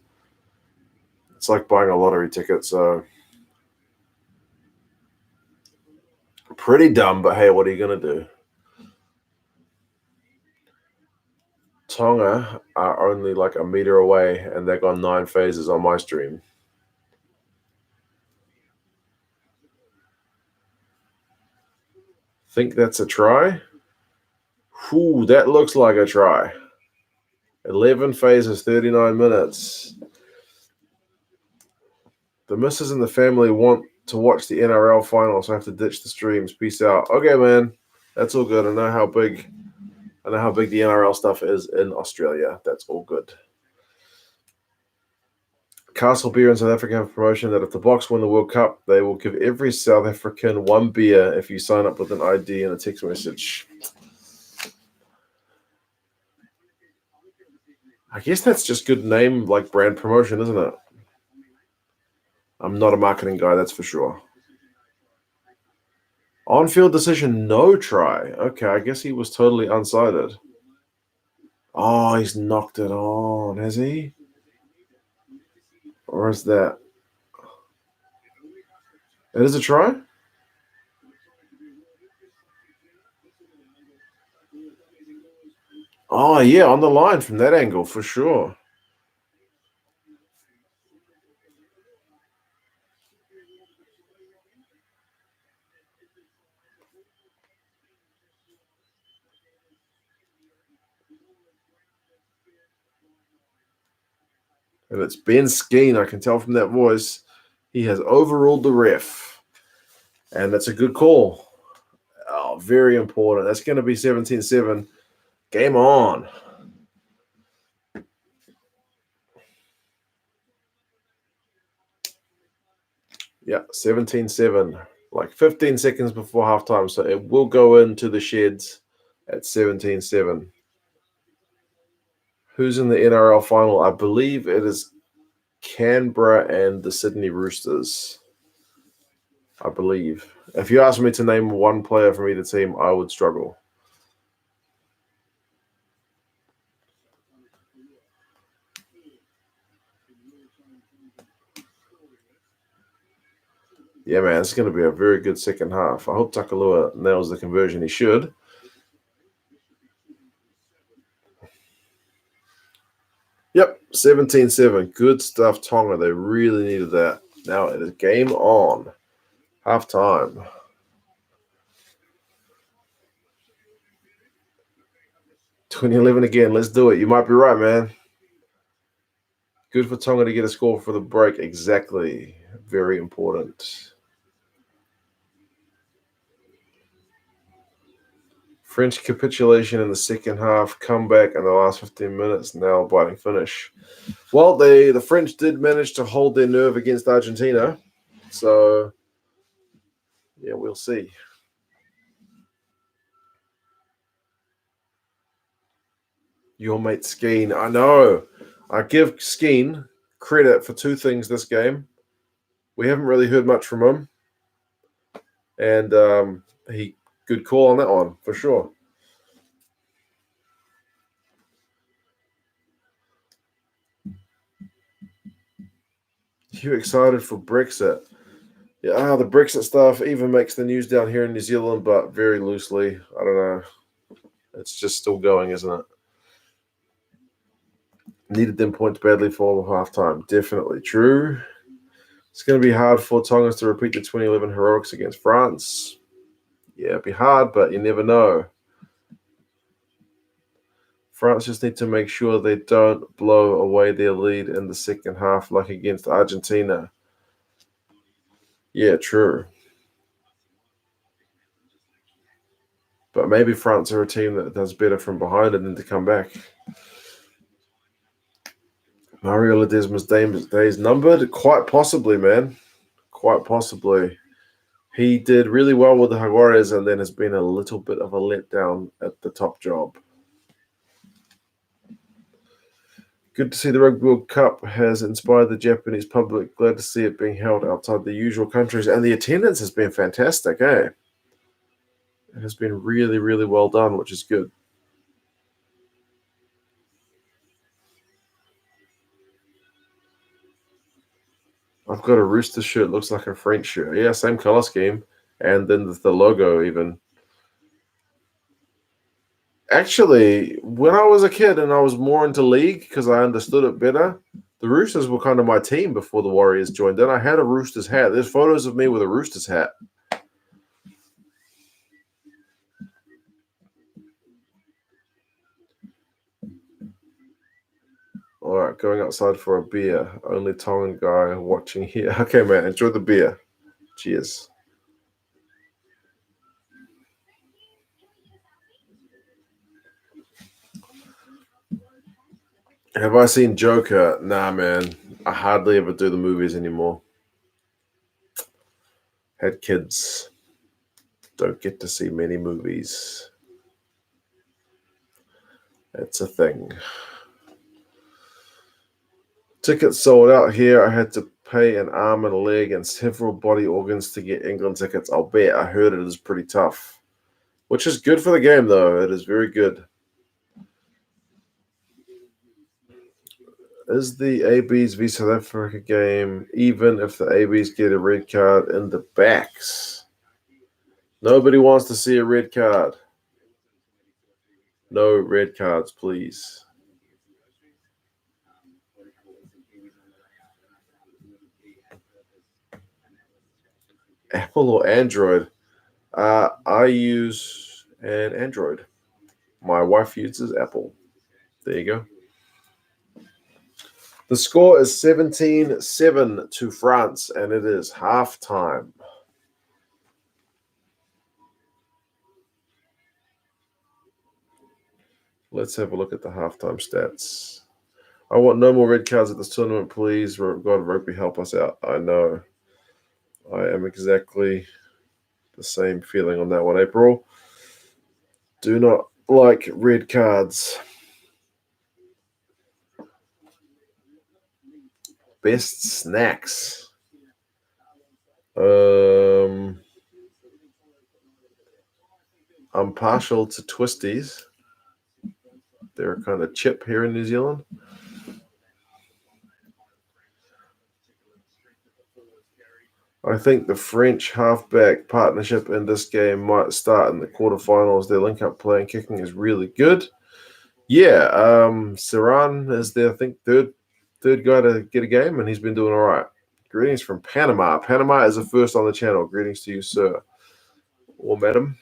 S1: like buying a lottery ticket, so pretty dumb, but hey, what are you going to do? Tonga are only like a meter away, and they've got 9 phases on my stream. Think that's a try? Whew, that looks like a try. 11 phases, 39 minutes. The missus and the family want to watch the NRL final, so I have to ditch the streams. Peace out. Okay, man. That's all good. I know how big the NRL stuff is in Australia. That's all good. Castle Beer in South Africa have a promotion that if the Box win the World Cup, they will give every South African 1 beer if you sign up with an ID and a text message. I guess that's just good name, like brand promotion, isn't it? I'm not a marketing guy, that's for sure. On-field decision, no try. Okay, I guess he was totally unsighted. Oh, he's knocked it on, has he? Or is that? It is a try? Oh, yeah, on the line from that angle, for sure. And it's Ben Skeen. I can tell from that voice. He has overruled the ref. And that's a good call. Oh, very important. That's going to be 17-7. Game on. Yeah, 17-7. Like 15 seconds before halftime. So it will go into the sheds at 17-7. Who's in the NRL final? I believe it is Canberra and the Sydney Roosters. I believe. If you ask me to name one player from either team, I would struggle. Yeah, man, it's going to be a very good second half. I hope Takalua nails the conversion. He should. Yep, 17-7. Good stuff, Tonga. They really needed that. Now it is game on. Halftime. $20.11 again. Let's do it. You might be right, man. Good for Tonga to get a score for the break. Exactly. Very important. French capitulation in the second half. Comeback in the last 15 minutes. Now biting finish. Well, the French did manage to hold their nerve against Argentina. So, yeah, we'll see. Your mate Skeen. I know. I give Skeen credit for two things this game. We haven't really heard much from him. And he good call on that one, for sure. You excited for Brexit? Yeah, the Brexit stuff even makes the news down here in New Zealand, but very loosely. I don't know. It's just still going, isn't it? Needed them points badly for halftime. Definitely true. It's going to be hard for Tongas to repeat the 2011 heroics against France. Yeah, it'd be hard, but you never know. France just need to make sure they don't blow away their lead in the second half like against Argentina. Yeah, true. But maybe France are a team that does better from behind and then to come back. Mario Ledesma's days numbered? Quite possibly, man. Quite possibly. He did really well with the Jaguares and then has been a little bit of a letdown at the top job. Good to see the Rugby World Cup has inspired the Japanese public. Glad to see it being held outside the usual countries. And the attendance has been fantastic, eh? It has been really, really well done, which is good. I've got a Rooster shirt. Looks like a French shirt. Yeah, same color scheme. And then the logo even. Actually, when I was a kid and I was more into League because I understood it better, the Roosters were kind of my team before the Warriors joined. Then I had a Roosters hat. There's photos of me with a Roosters hat. All right, going outside for a beer. Only Tongan guy watching here. Okay, man, enjoy the beer. Cheers. Have I seen Joker? Nah, man. I hardly ever do the movies anymore. Had kids. Don't get to see many movies. It's a thing. Tickets sold out here. I had to pay an arm and a leg and several body organs to get England tickets. I'll bet. I heard it is pretty tough. Which is good for the game, though. It is very good. Is the ABs v South Africa game even if the ABs get a red card in the backs? Nobody wants to see a red card. No red cards, please. Apple or Android? I use an Android. My wife uses Apple. There you go. The score is 17-7 to France, and it is halftime. Let's have a look at the halftime stats. I want no more red cards at this tournament, please. God, rugby, help us out. I know. I am exactly the same feeling on that one, April. Do not like red cards. Best snacks. I'm partial to Twisties. They're a kind of chip here in New Zealand. I think the French halfback partnership in this game might start in the quarterfinals. Their link-up play and kicking is really good. Yeah, Saran is their, I think, third guy to get a game, and he's been doing all right. Greetings from Panama. Panama is the first on the channel. Greetings to you, sir or madam.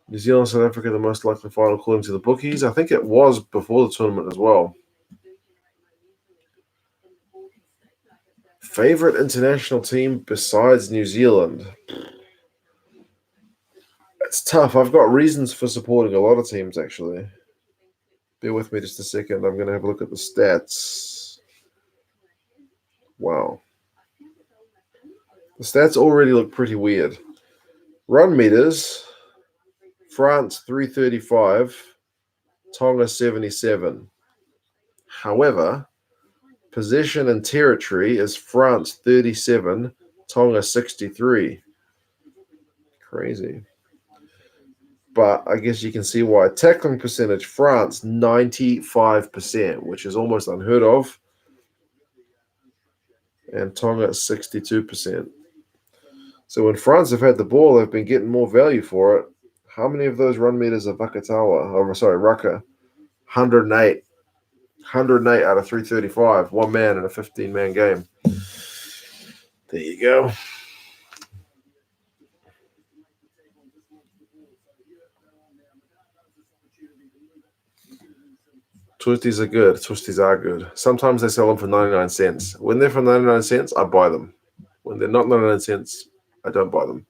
S1: New Zealand, South Africa, the most likely final according to the bookies. I think it was before the tournament as well. Favorite international team besides New Zealand? It's tough. I've got reasons for supporting a lot of teams, actually. Bear with me just a second. I'm going to have a look at the stats. Wow. The stats already look pretty weird. Run meters, France 335, Tonga 77. However, possession and territory is France 37, Tonga 63. Crazy. But I guess you can see why. Tackling percentage, France 95%, which is almost unheard of. And Tonga 62%. So when France have had the ball, they've been getting more value for it. How many of those run meters are Rucker? 108. 108 out of 335. One man in a 15-man game. There you go. Twisties are good. Twisties are good. Sometimes they sell them for 99 cents. When they're for 99 cents, I buy them. When they're not 99 cents, I don't buy them.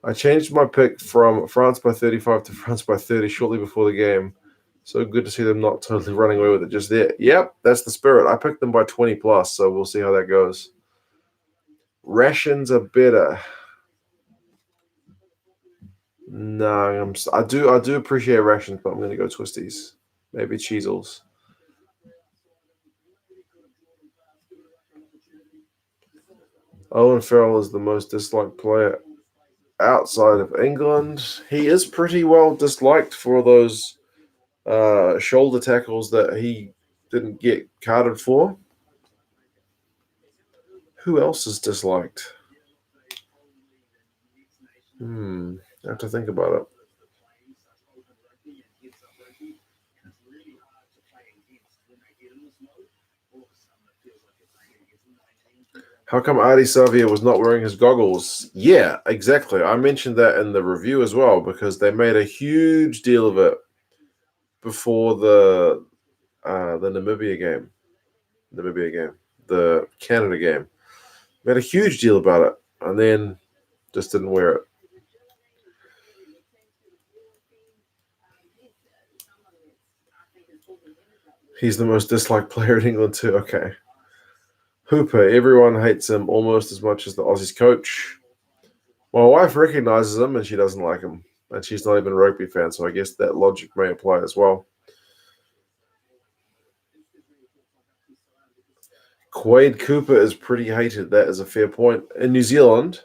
S1: I changed my pick from France by 35 to France by 30 shortly before the game. So good to see them not totally running away with it just there. Yep, that's the spirit. I picked them by 20 plus, so we'll see how that goes. Rations are better. No, I do appreciate rations, but I'm going to go Twisties. Maybe Cheezels. Owen Farrell is the most disliked player outside of England. He is pretty well disliked for those shoulder tackles that he didn't get carded for. Who else is disliked? I have to think about it. How come Adi Savia was not wearing his goggles? Yeah, exactly. I mentioned that in the review as well because they made a huge deal of it before the Namibia game, the Canada game. Made a huge deal about it, and then just didn't wear it. He's the most disliked player in England too. Okay. Hooper, everyone hates him almost as much as the Aussies coach. My wife recognizes him and she doesn't like him. And she's not even a rugby fan, so I guess that logic may apply as well. Quade Cooper is pretty hated. That is a fair point. In New Zealand,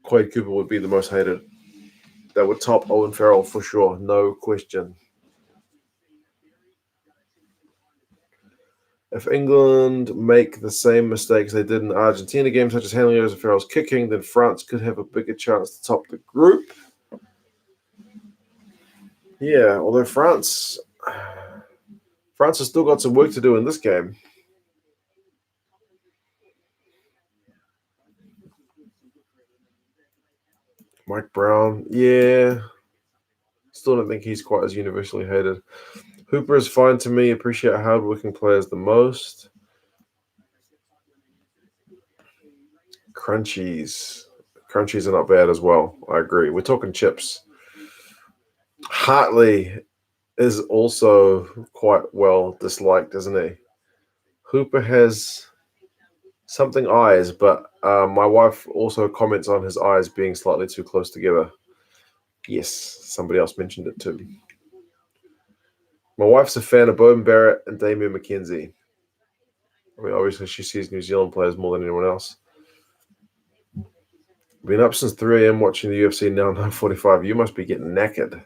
S1: Quade Cooper would be the most hated. That would top Owen Farrell for sure, no question. If England make the same mistakes they did in the Argentina game, such as handling Owen Farrell's kicking, then France could have a bigger chance to top the group. Yeah, although France has still got some work to do in this game. Mike Brown, yeah. Still don't think he's quite as universally hated. Hooper is fine to me. Appreciate hardworking players the most. Crunchies. Crunchies are not bad as well. I agree. We're talking chips. Hartley is also quite well disliked, isn't he? Hooper has something eyes, but my wife also comments on his eyes being slightly too close together. Yes, somebody else mentioned it too. My wife's a fan of Bowden Barrett and Damian McKenzie. I mean, obviously she sees New Zealand players more than anyone else. Been up since 3 a.m. watching the UFC now, 9:45. You must be getting knackered.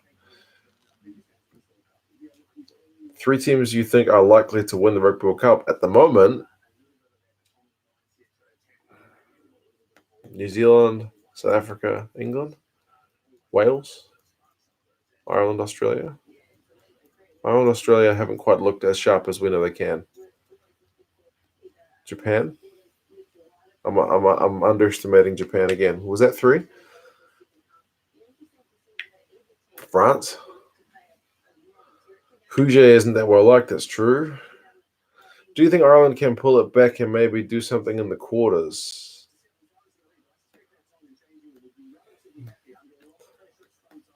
S1: 3 teams you think are likely to win the Rugby World Cup at the moment: New Zealand, South Africa, England, Wales, Ireland, Australia. Ireland, Australia haven't quite looked as sharp as we know they can. Japan. I'm underestimating Japan again. Was that 3? France. Huge isn't that well liked. That's true. Do you think Ireland can pull it back and maybe do something in the quarters?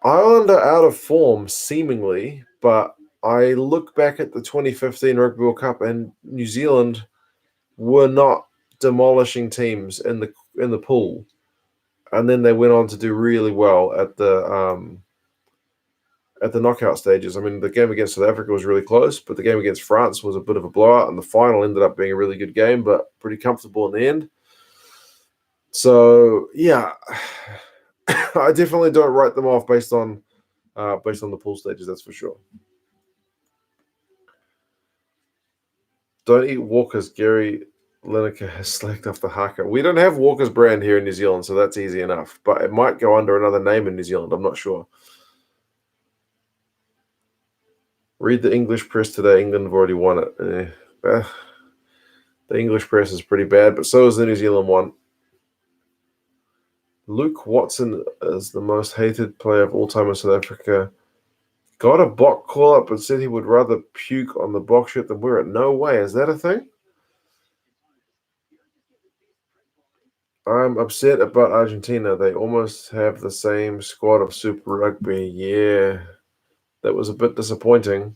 S1: Ireland are out of form, seemingly, but I look back at the 2015 Rugby World Cup and New Zealand were not demolishing teams in the pool, and then they went on to do really well at the knockout stages. I mean, the game against South Africa was really close, but the game against France was a bit of a blowout, and the final ended up being a really good game, but pretty comfortable in the end. So yeah, I definitely don't write them off based on the pool stages. That's for sure. Don't eat Walker's. Gary Lineker has slacked off the haka. We don't have Walker's brand here in New Zealand, so that's easy enough. But it might go under another name in New Zealand. I'm not sure. Read the English press today. England have already won it. The English press is pretty bad, but so is the New Zealand one. Luke Watson is the most hated player of all time in South Africa. Got a Bok call up and said he would rather puke on the Bok shirt than wear it. No way. Is that a thing? I'm upset about Argentina. They almost have the same squad of Super Rugby. Yeah, that was a bit disappointing.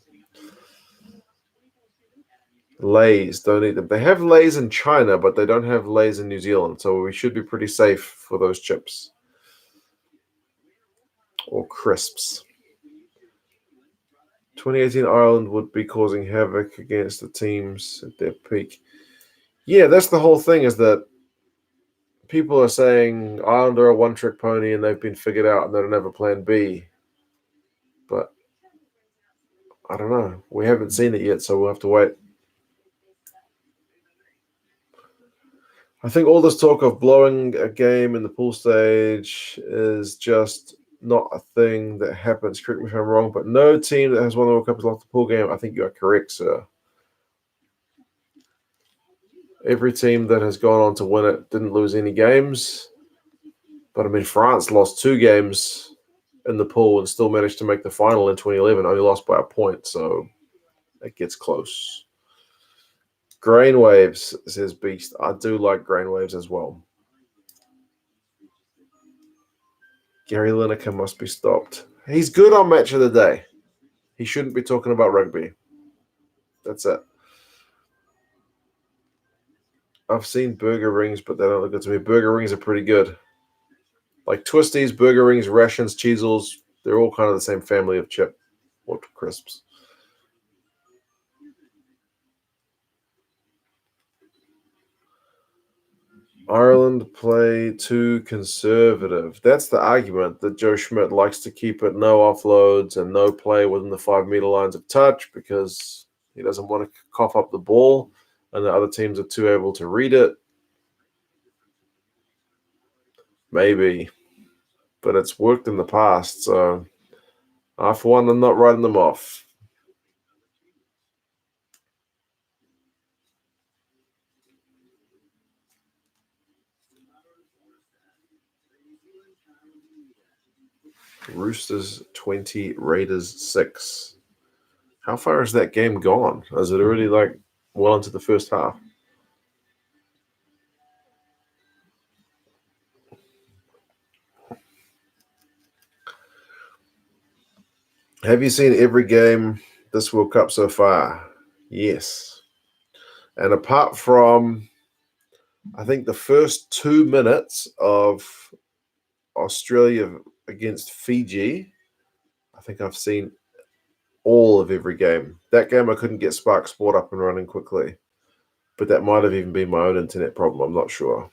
S1: Lays, don't eat them. They have Lays in China, but they don't have Lays in New Zealand, so we should be pretty safe for those chips. Or crisps. 2018 Ireland would be causing havoc against the teams at their peak. Yeah, that's the whole thing, is that people are saying Ireland are a one-trick pony and they've been figured out and they don't have a plan B. But I don't know. We haven't seen it yet, so we'll have to wait. I think all this talk of blowing a game in the pool stage is just not a thing that happens. Correct me if I'm wrong, but no team that has won the World Cup has lost the pool game. I think you are correct, sir. Every team that has gone on to win it didn't lose any games. But I mean, France lost 2 games in the pool and still managed to make the final in 2011, only lost by a point, so it gets close. Grain Waves, says Beast. I do like Grain Waves as well. Gary Lineker must be stopped. He's good on Match of the Day. He shouldn't be talking about rugby. That's it. I've seen burger rings, but they don't look good to me. Burger rings are pretty good. Like Twisties, burger rings, rations, Cheezels, they're all kind of the same family of chip or crisps. Ireland play too conservative. That's the argument, that Joe Schmidt likes to keep it no offloads and no play within the 5-meter lines of touch because he doesn't want to cough up the ball and the other teams are too able to read it. Maybe. But it's worked in the past, so I, for one, I'm not writing them off. Roosters 20, Raiders 6. How far is that game gone? Is it already like well into the first half? Have you seen every game this World Cup so far? Yes. And apart from, I think, the first 2 minutes of Australia against Fiji, I think I've seen all of every game. That game I couldn't get Spark Sport up and running quickly, but that might have even been my own internet problem. I'm not sure.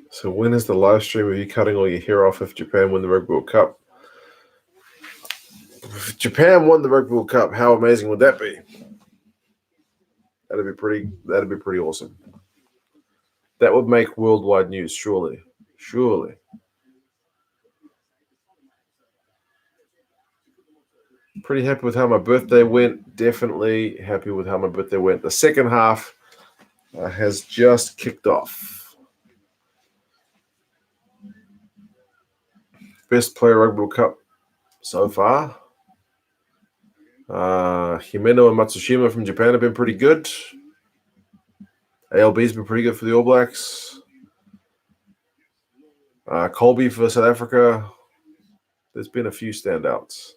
S1: So when is the live stream of you cutting all your hair off if Japan win the Rugby World Cup? If Japan won the Rugby World Cup, how amazing would that be? That'd be pretty awesome. That would make worldwide news, surely. Surely. Pretty happy with how my birthday went. Definitely happy with how my birthday went. The second half has just kicked off. Best player Rugby World Cup so far. Himeno and Matsushima from Japan have been pretty good. ALB's been pretty good for the All Blacks. Colby for South Africa. There's been a few standouts.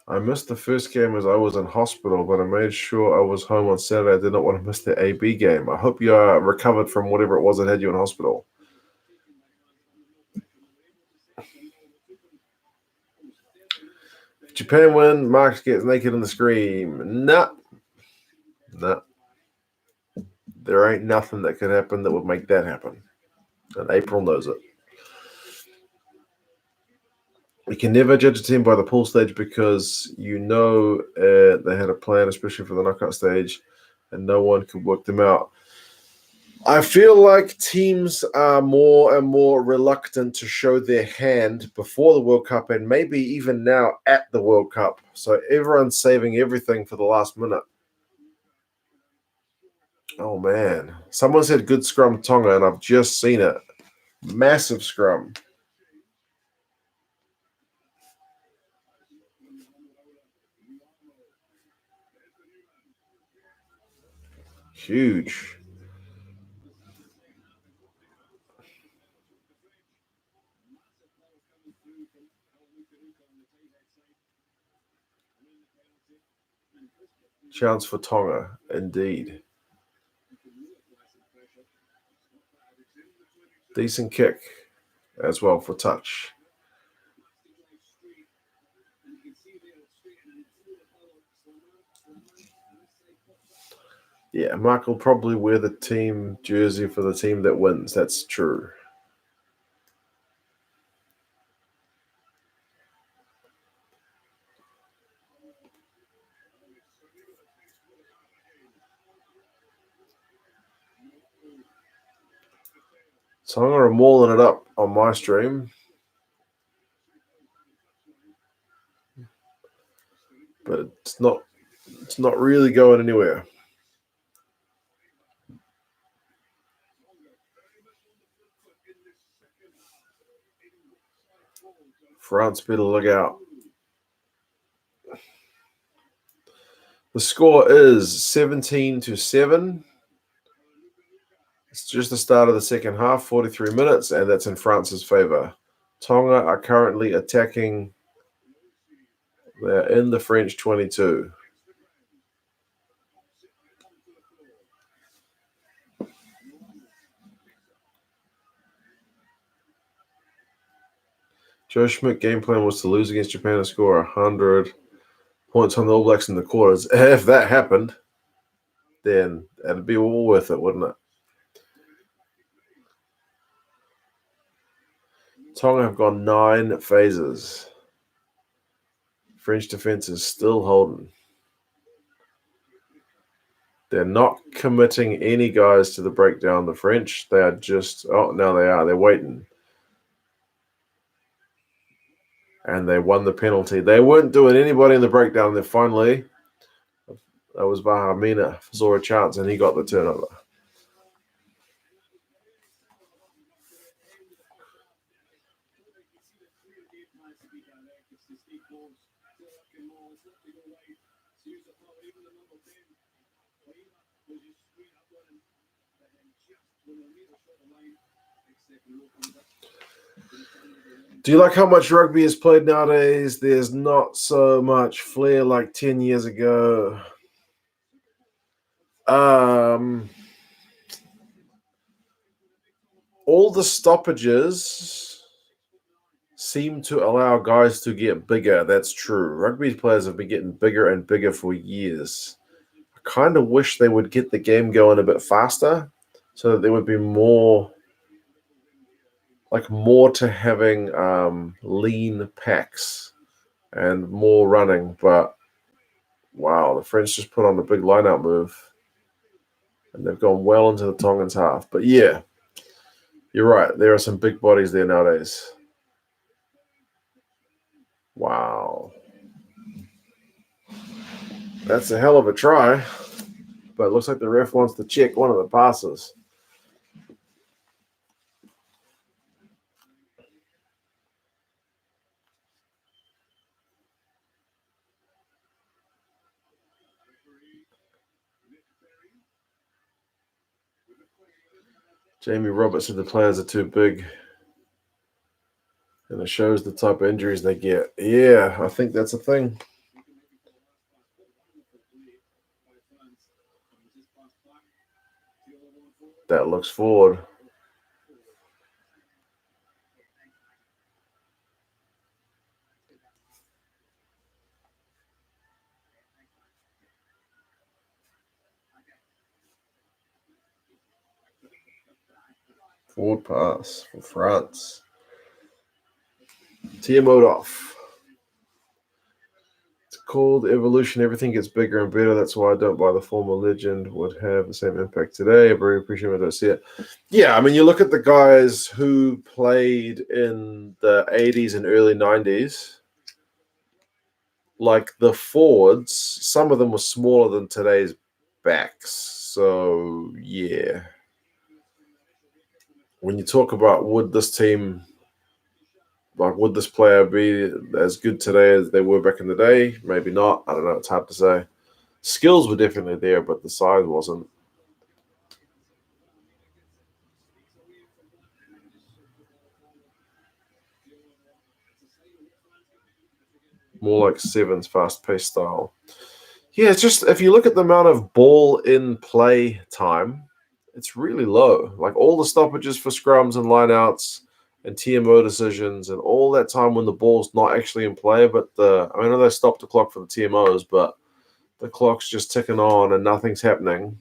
S1: I missed the first game as I was in hospital, but I made sure I was home on Saturday. I did not want to miss the AB game. I hope you are recovered from whatever it was that had you in hospital. If Japan win, Marx gets naked in the scream. Nah. There ain't nothing that could happen that would make that happen. And April knows it. We can never judge a team by the pool stage because they had a plan, especially for the knockout stage, and no one could work them out. I feel like teams are more and more reluctant to show their hand before the World Cup and maybe even now at the World Cup. So everyone's saving everything for the last minute. Oh, man. Someone said good scrum Tonga, and I've just seen it. Massive scrum. Huge. Chance for Tonga, indeed. Decent kick as well for touch. Yeah, Mark will probably wear the team jersey for the team that wins. That's true. So I'm going to mauling it up on my stream. But it's not really going anywhere. France better look out. The score is 17-7. It's just the start of the second half, 43 minutes, and that's in France's favor. Tonga are currently attacking. They're in the French 22. Joe Schmidt game plan was to lose against Japan and score 100 points on the All Blacks in the quarters. If that happened, then it'd be all worth it, wouldn't it? Tonga have gone 9 phases. French defense is still holding. They're not committing any guys to the breakdown. The French, they are just, now they are. They're waiting. and they won the penalty. They weren't doing anybody in the breakdown. Then finally, that was Vahamina, saw a chance, and he got the turnover. Do you like how much rugby is played nowadays? There's not so much flair like 10 years ago. All the stoppages seem to allow guys to get bigger. That's true. Rugby players have been getting bigger and bigger for years. I kind of wish they would get the game going a bit faster so that there would be more to having lean packs and more running. But wow, the French just put on a big line-out move and they've gone well into the Tongans half. But yeah, you're right. There are some big bodies there nowadays. Wow. That's a hell of a try. But it looks like the ref wants to check one of the passes. Jamie Roberts said the players are too big. And it shows the type of injuries they get. Yeah, I think that's a thing. That looks forward. Forward pass for France. TMO'd off. It's called evolution. Everything gets bigger and better. That's why I don't buy the former legend would have the same impact today. I very appreciate it. I don't see it. Yeah, I mean, you look at the guys who played in the 80s and early 90s, like the forwards, some of them were smaller than today's backs. So, yeah. When you talk about would this team, would this player be as good today as they were back in the day? Maybe not. I don't know. It's hard to say. Skills were definitely there, but the size wasn't. More like Sevens fast-paced style. Yeah, it's just if you look at the amount of ball in play time, it's really low. Like all the stoppages for scrums and lineouts and TMO decisions and all that time when the ball's not actually in play, but I know they stopped the clock for the TMOs, but the clock's just ticking on and nothing's happening.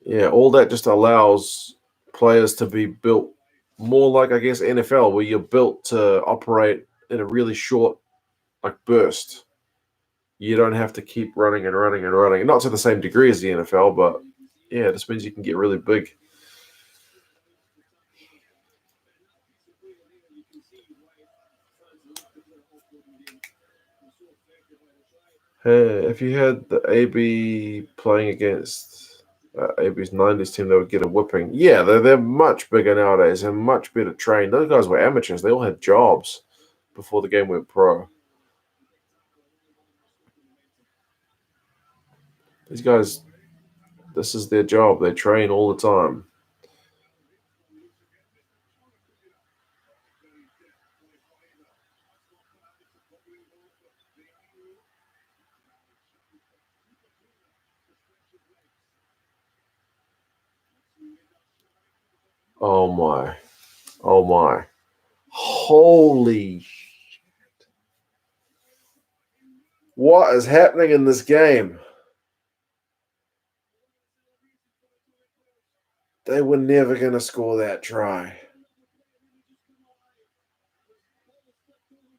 S1: Yeah, all that just allows players to be built more like, I guess, NFL, where you're built to operate in a really short burst. You don't have to keep running and running and running. Not to the same degree as the NFL, but yeah, it just means you can get really big. Hey, if you had the AB playing against AB's 90s team, they would get a whipping. Yeah, they're much bigger nowadays and much better trained. Those guys were amateurs. They all had jobs before the game went pro. These guys, this is their job. They train all the time. Oh my. Oh my. Holy shit. What is happening in this game? They were never going to score that try.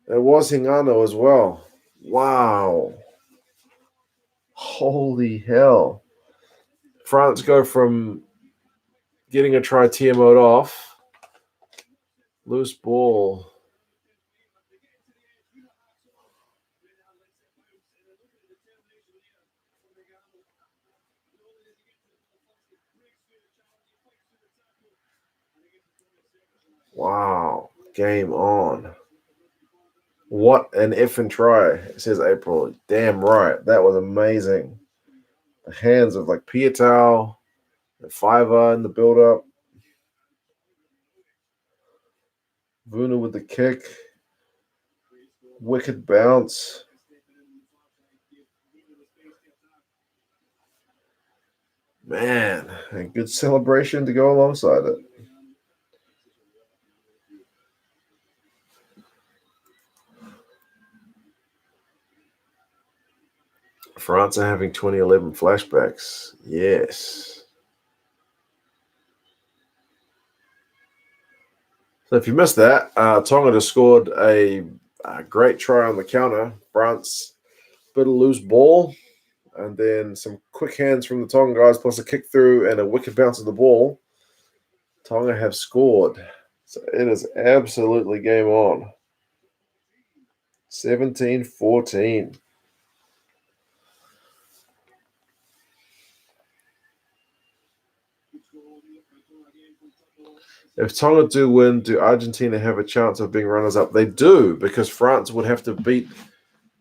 S1: It was Hingano as well. Wow. Holy hell. France go from getting a try TMO'd off, Loose ball. Wow. Game on. What an effing try, says April. Damn right. That was amazing. The hands of like Pietau, the fiver in the build-up. Vuna with the kick. Wicked bounce. Man, a good celebration to go alongside it. France are having 2011 flashbacks. Yes. So if you missed that, Tonga just scored a great try on the counter. France, bit of loose ball, and then some quick hands from the Tonga guys, plus a kick through and a wicked bounce of the ball. Tonga have scored. So it is absolutely game on. 17-14. If Tonga do win, do Argentina have a chance of being runners-up? They do, because France would have to beat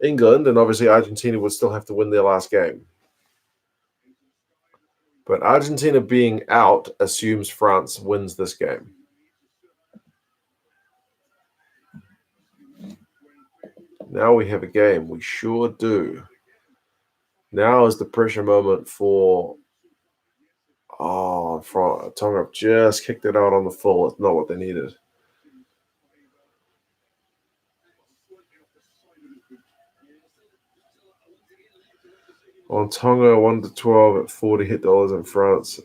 S1: England, and obviously Argentina would still have to win their last game. But Argentina being out assumes France wins this game. Now we have a game. We sure do. Now is the pressure moment for... Tonga just kicked it out on the full. It's not what they needed. On Tonga, 1-12 at 40 hit dollars in France.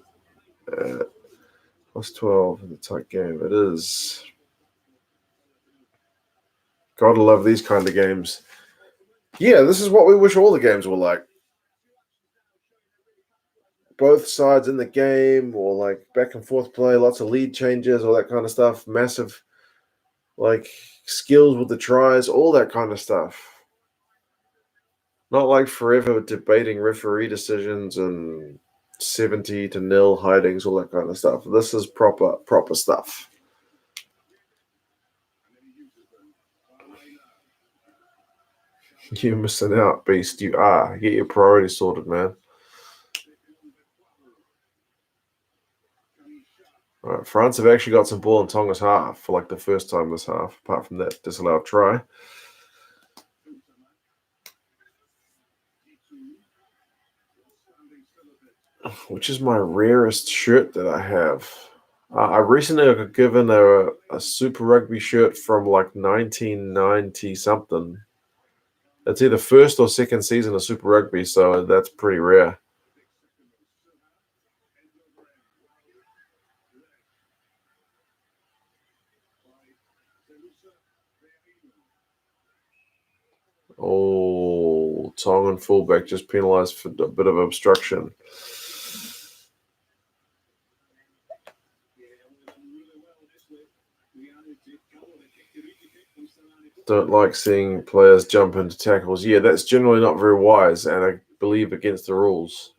S1: Plus 12 in the tight game. It is. Gotta love these kind of games. Yeah, this is what we wish all the games were like. Both sides in the game, or like back and forth play, lots of lead changes, all that kind of stuff. Massive, like, skills with the tries, all that kind of stuff. Not like forever debating referee decisions and 70-0 hidings, all that kind of stuff. This is proper stuff. You're missing out, Beast. You are. Get your priorities sorted, man. All right, France have actually got some ball in Tonga's half for like the first time this half, apart from that disallowed try. Which is my rarest shirt that I have. I recently got given a Super Rugby shirt from like 1990 something. It's either first or second season of Super Rugby, so that's pretty rare. Oh, Tongan fullback just penalised for a bit of obstruction. Don't like seeing players jump into tackles. Yeah, that's generally not very wise, and I believe against the rules.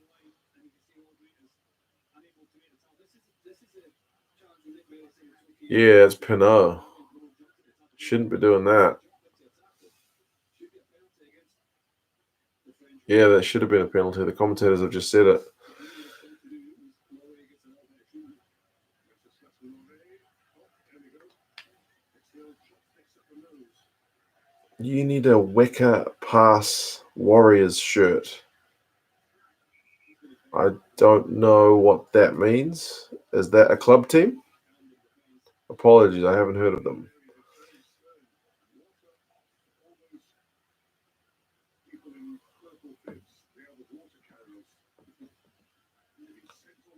S1: Yeah, it's Pinot. Shouldn't be doing that. Yeah, that should have been a penalty. The commentators have just said it. You need a Weka Pass Warriors shirt. I don't know what that means. Is that a club team? Apologies, I haven't heard of them.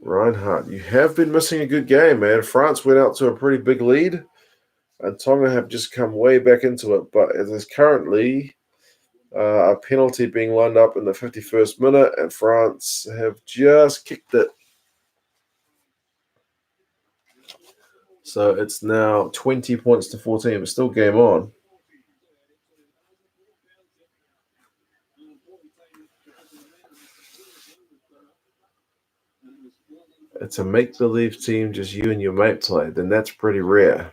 S1: Reinhardt, you have been missing a good game, man. France went out to a pretty big lead, and Tonga have just come way back into it. But it is currently a penalty being lined up in the 51st minute, and France have just kicked it. So it's now 20 points to 14, but still game on. It's a make-believe team, just you and your mate play. Then that's pretty rare.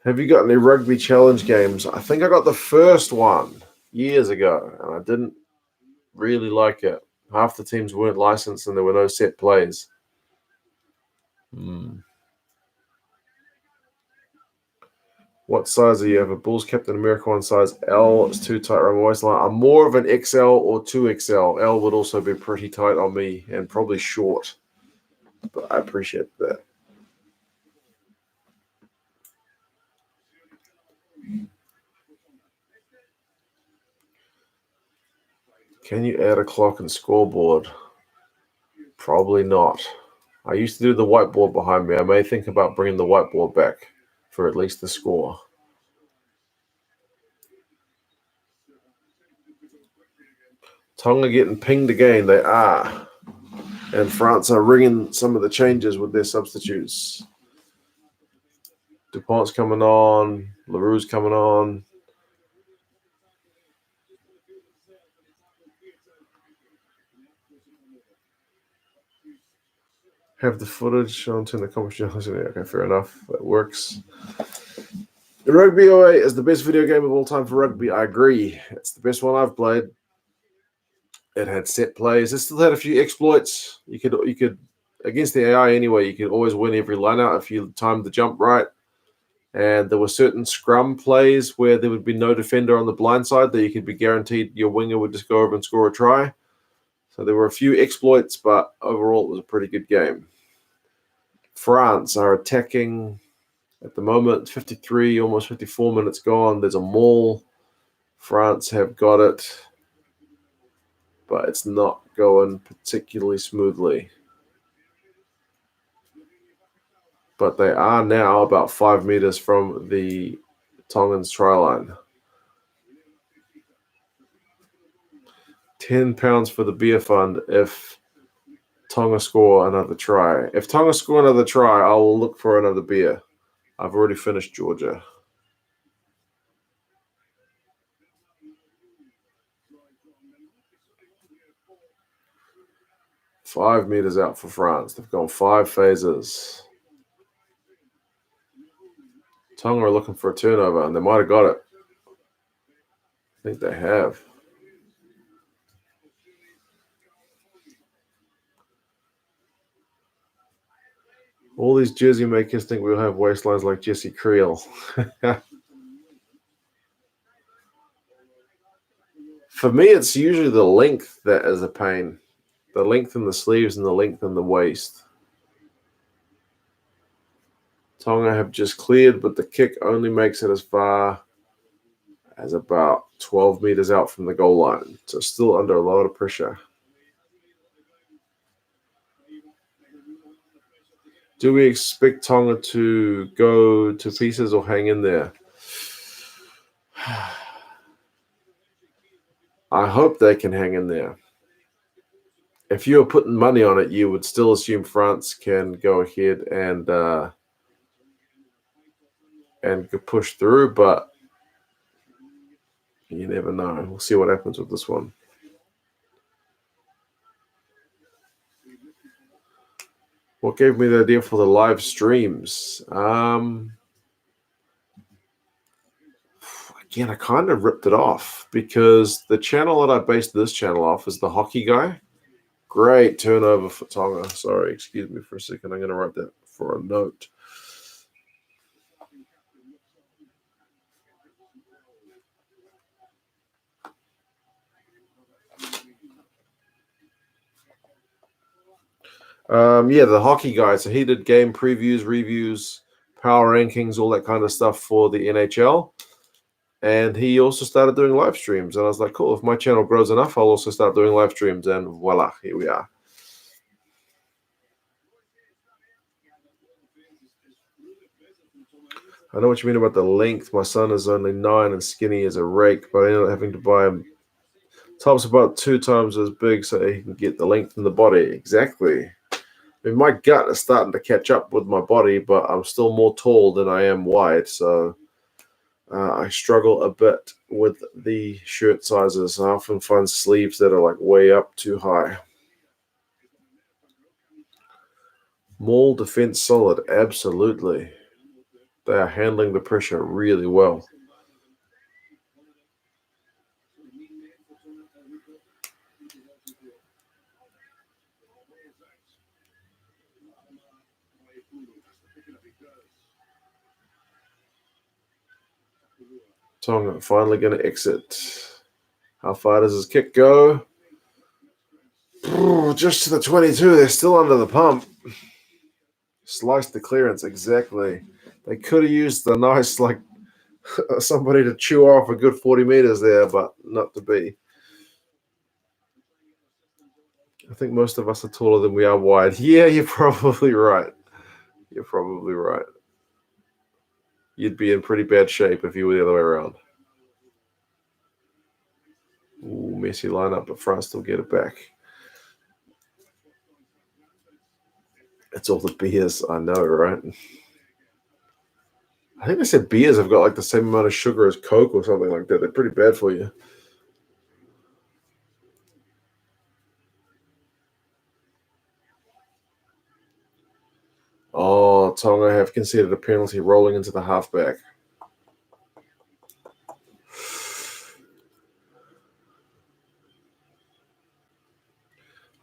S1: Have you got any rugby challenge games? I think I got the first one years ago, and I didn't really like it. Half the teams weren't licensed, and there were no set plays. What size are you? Have a Bulls Captain America one size L. It's too tight around my waistline. I'm more of an XL or 2XL. L would also be pretty tight on me and probably short, but I appreciate that. Can you add a clock and scoreboard? Probably not. I used to do the whiteboard behind me. I may think about bringing the whiteboard back for at least the score. Tonga getting pinged again. They are. And France are ringing some of the changes with their substitutes. DuPont's coming on. LaRue's coming on. Have the footage shown to the competition. Okay, fair enough. That works. The Rugby 08 is the best video game of all time for rugby. I agree. It's the best one I've played. It had set plays. It still had a few exploits. You could against the AI anyway, you could always win every line out if you timed the jump right. And there were certain scrum plays where there would be no defender on the blind side that you could be guaranteed your winger would just go over and score a try. So there were a few exploits, but overall it was a pretty good game. France are attacking at the moment, 53, almost 54 minutes gone. There's a maul. France have got it, but it's not going particularly smoothly. But they are now about 5 meters from the Tongans try line. £10 for the beer fund if Tonga score another try. If Tonga score another try, I will look for another beer. I've already finished Georgia. $5 meters out for France. They've gone 5 phases. Tonga are looking for a turnover, and they might have got it. I think they have. All these jersey makers think we'll have waistlines like Jesse Creel. For me, it's usually the length that is a pain. The length in the sleeves and the length in the waist. Tonga have just cleared, but the kick only makes it as far as about 12 meters out from the goal line. So still under a lot of pressure. Do we expect Tonga to go to pieces or hang in there? I hope they can hang in there. If you were putting money on it, you would still assume France can go ahead and push through, but you never know. We'll see what happens with this one. What gave me the idea for the live streams? Again, I kind of ripped it off because the channel that I based this channel off is the hockey guy. Great turnover for Tonga. Sorry, excuse me for a second. I'm going to write that for a note. The hockey guy. So he did game previews, reviews, power rankings, all that kind of stuff for the NHL. And he also started doing live streams. And I was like, cool, if my channel grows enough, I'll also start doing live streams. And voila, here we are. I know what you mean about the length. My son is only 9 and skinny as a rake, but I ended up having to buy him Top's about 2 times as big, so he can get the length in the body. Exactly. I mean, my gut is starting to catch up with my body, but I'm still more tall than I am wide, so I struggle a bit with the shirt sizes. I often find sleeves that are like way up too high. Maul defense solid, absolutely. They are handling the pressure really well. Tonga finally going to exit. How far does his kick go? Just to the 22. They're still under the pump. Sliced the clearance, exactly. They could have used the nice, like, somebody to chew off a good 40 meters there, but not to be. I think most of us are taller than we are wide. Yeah, you're probably right. You're probably right. You'd be in pretty bad shape if you were the other way around. Ooh, messy lineup, but France still get it back. It's all the beers, I know, right? I think they said beers have got like the same amount of sugar as Coke or something like that. They're pretty bad for you. Oh, Tonga have conceded a penalty rolling into the halfback.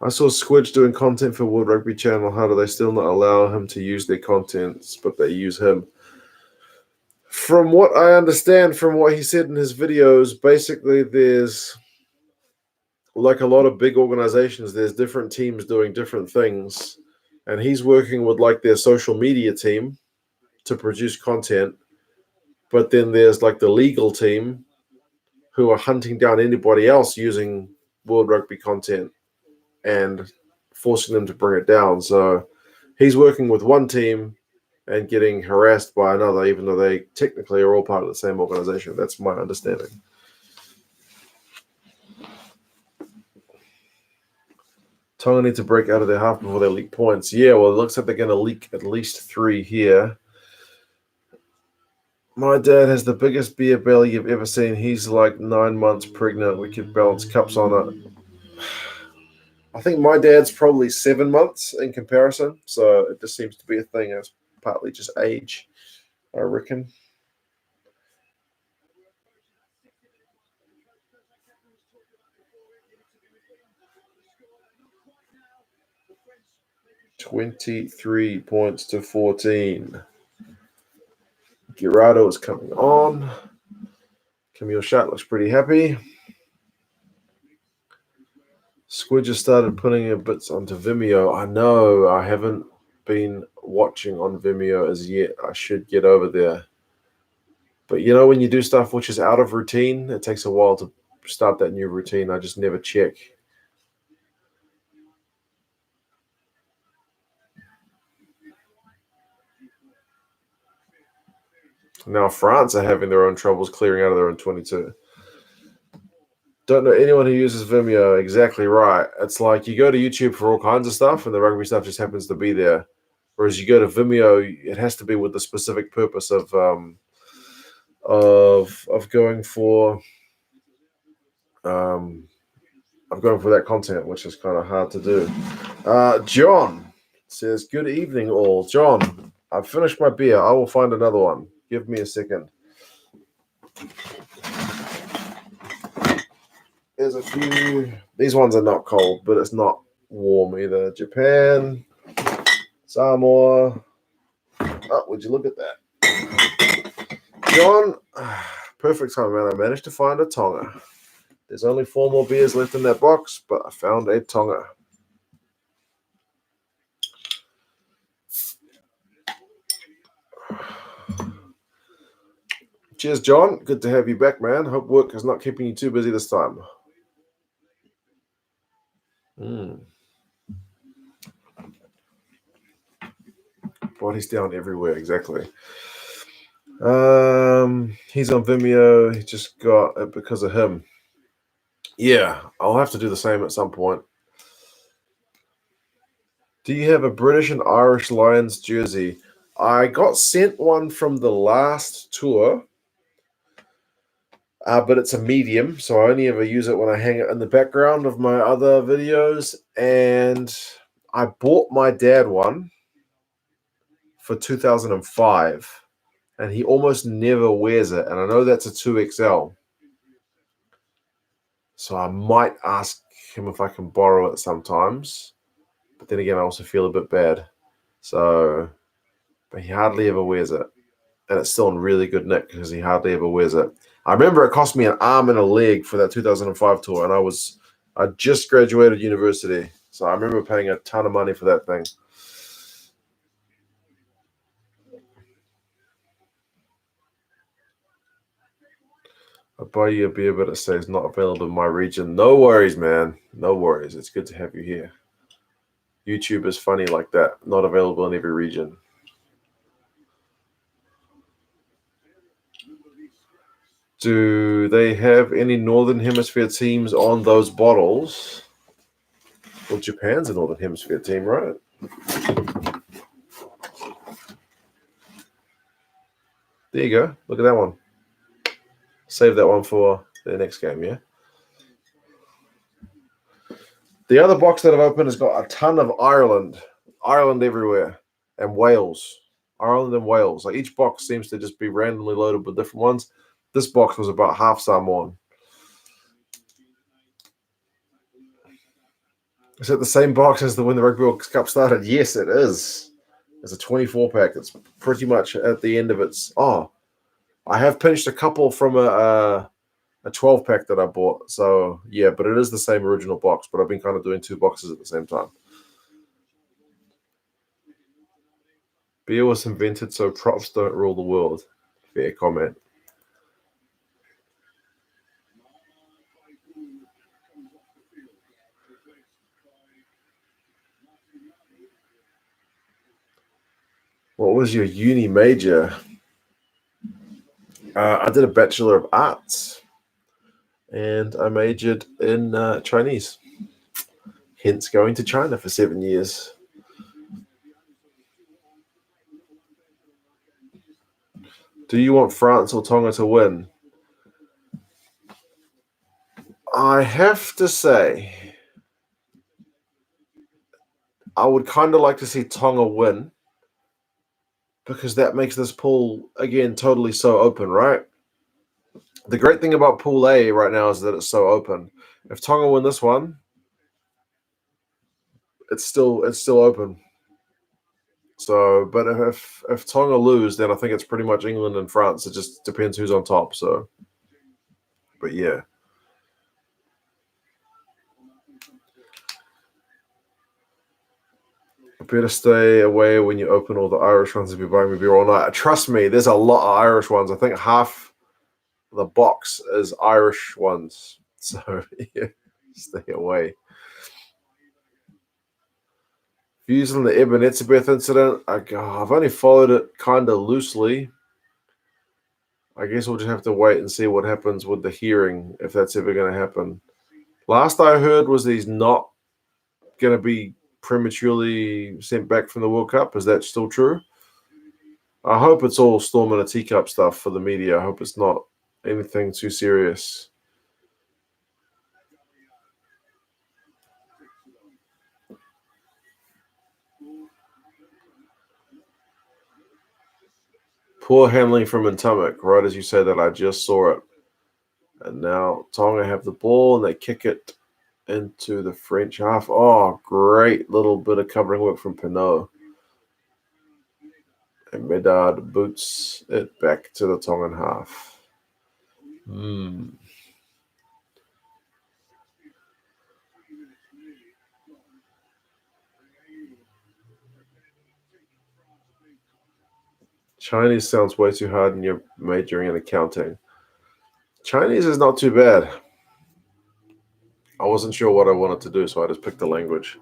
S1: I saw Squidge doing content for World Rugby Channel. How do they still not allow him to use their contents, but they use him? From what I understand, from what he said in his videos, basically there's, like a lot of big organizations, there's different teams doing different things. And he's working with like their social media team to produce content. But then there's like the legal team who are hunting down anybody else using World Rugby content and forcing them to bring it down. So he's working with one team and getting harassed by another, even though they technically are all part of the same organization. That's my understanding. Tonga need to break out of their half before they leak points. Yeah, well, it looks like they're going to leak at least 3 here. My dad has the biggest beer belly you've ever seen. He's like 9 months pregnant. We could balance cups on it. I think my dad's probably 7 months in comparison. So it just seems to be a thing. It's partly just age, I reckon. $23 points to 14. Girardo is coming on. Camille Schacht looks pretty happy. Squid just started putting her bits onto Vimeo. I know. I haven't been watching on Vimeo as yet. I should get over there. But you know, when you do stuff which is out of routine, it takes a while to start that new routine. I just never check. Now France are having their own troubles clearing out of their own 22. Don't know anyone who uses Vimeo. Exactly right. It's like you go to YouTube for all kinds of stuff, and the rugby stuff just happens to be there. Whereas you go to Vimeo, it has to be with the specific purpose of going for that content, which is kind of hard to do. John says, "Good evening, all." John, I've finished my beer. I will find another one. Give me a second. There's a few. These ones are not cold, but it's not warm either. Japan, Samoa. Oh, would you look at that? John, perfect time, man. I managed to find a Tonga. There's only 4 more beers left in that box, but I found a Tonga. Cheers, John. Good to have you back, man. Hope work is not keeping you too busy this time. Body's down everywhere, exactly. He's on Vimeo. He just got it because of him. Yeah, I'll have to do the same at some point. Do you have a British and Irish Lions jersey? I got sent one from the last tour, but it's a medium, so I only ever use it when I hang it in the background of my other videos. And I bought my dad one for 2005, and he almost never wears it. And I know that's a 2XL. So I might ask him if I can borrow it sometimes. But then again, I also feel a bit bad. So, but he hardly ever wears it. And it's still in really good nick because he hardly ever wears it. I remember it cost me an arm and a leg for that 2005 tour, and I just graduated university. So I remember paying a ton of money for that thing. I'll buy you a beer, but it says not available in my region. No worries, man. No worries. It's good to have you here. YouTube is funny like that. Not available in every region. Do they have any Northern Hemisphere teams on those bottles? Well, Japan's a Northern Hemisphere team, right? There you go. Look at that one. Save that one for the next game, yeah? The other box that I've opened has got a ton of Ireland. Ireland everywhere. And Wales. Ireland and Wales. Like each box seems to just be randomly loaded with different ones. This box was about half Samoan. Is it the same box as when the Rugby World Cup started? Yes, it is. It's a 24-pack. It's pretty much at the end of its... Oh, I have pinched a couple from a 12-pack that I bought. So, yeah, but it is the same original box. But I've been kind of doing two boxes at the same time. Beer was invented so props don't rule the world. Fair comment. What was your uni major? I did a Bachelor of Arts. And I majored in Chinese. Hence going to China for 7 years. Do you want France or Tonga to win? I have to say, I would kind of like to see Tonga win because that makes this pool, again, totally so open, right? The great thing about Pool A right now is that it's so open. If Tonga win this one, it's still open. So, but if Tonga lose, then I think it's pretty much England and France. It just depends who's on top. So, but yeah. Better stay away when you open all the Irish ones if you're buying me beer all night. Trust me, there's a lot of Irish ones. I think half the box is Irish ones. So, yeah, stay away. Views on the Ebenezabeth incident. I've only followed it kind of loosely. I guess we'll just have to wait and see what happens with the hearing, if that's ever going to happen. Last I heard was he's not going to be prematurely sent back from the World Cup. Is that still true? I hope it's all storm in a teacup stuff for the media. I hope it's not anything too serious. Poor handling from Ntumick, right as you say that, I just saw it. And now Tonga have the ball and they kick it into the French half. Oh, great little bit of covering work from Pinot. And Medard boots it back to the Tongan half. Chinese sounds way too hard and you're majoring in accounting. Chinese is not too bad. I wasn't sure what I wanted to do, so I just picked the language.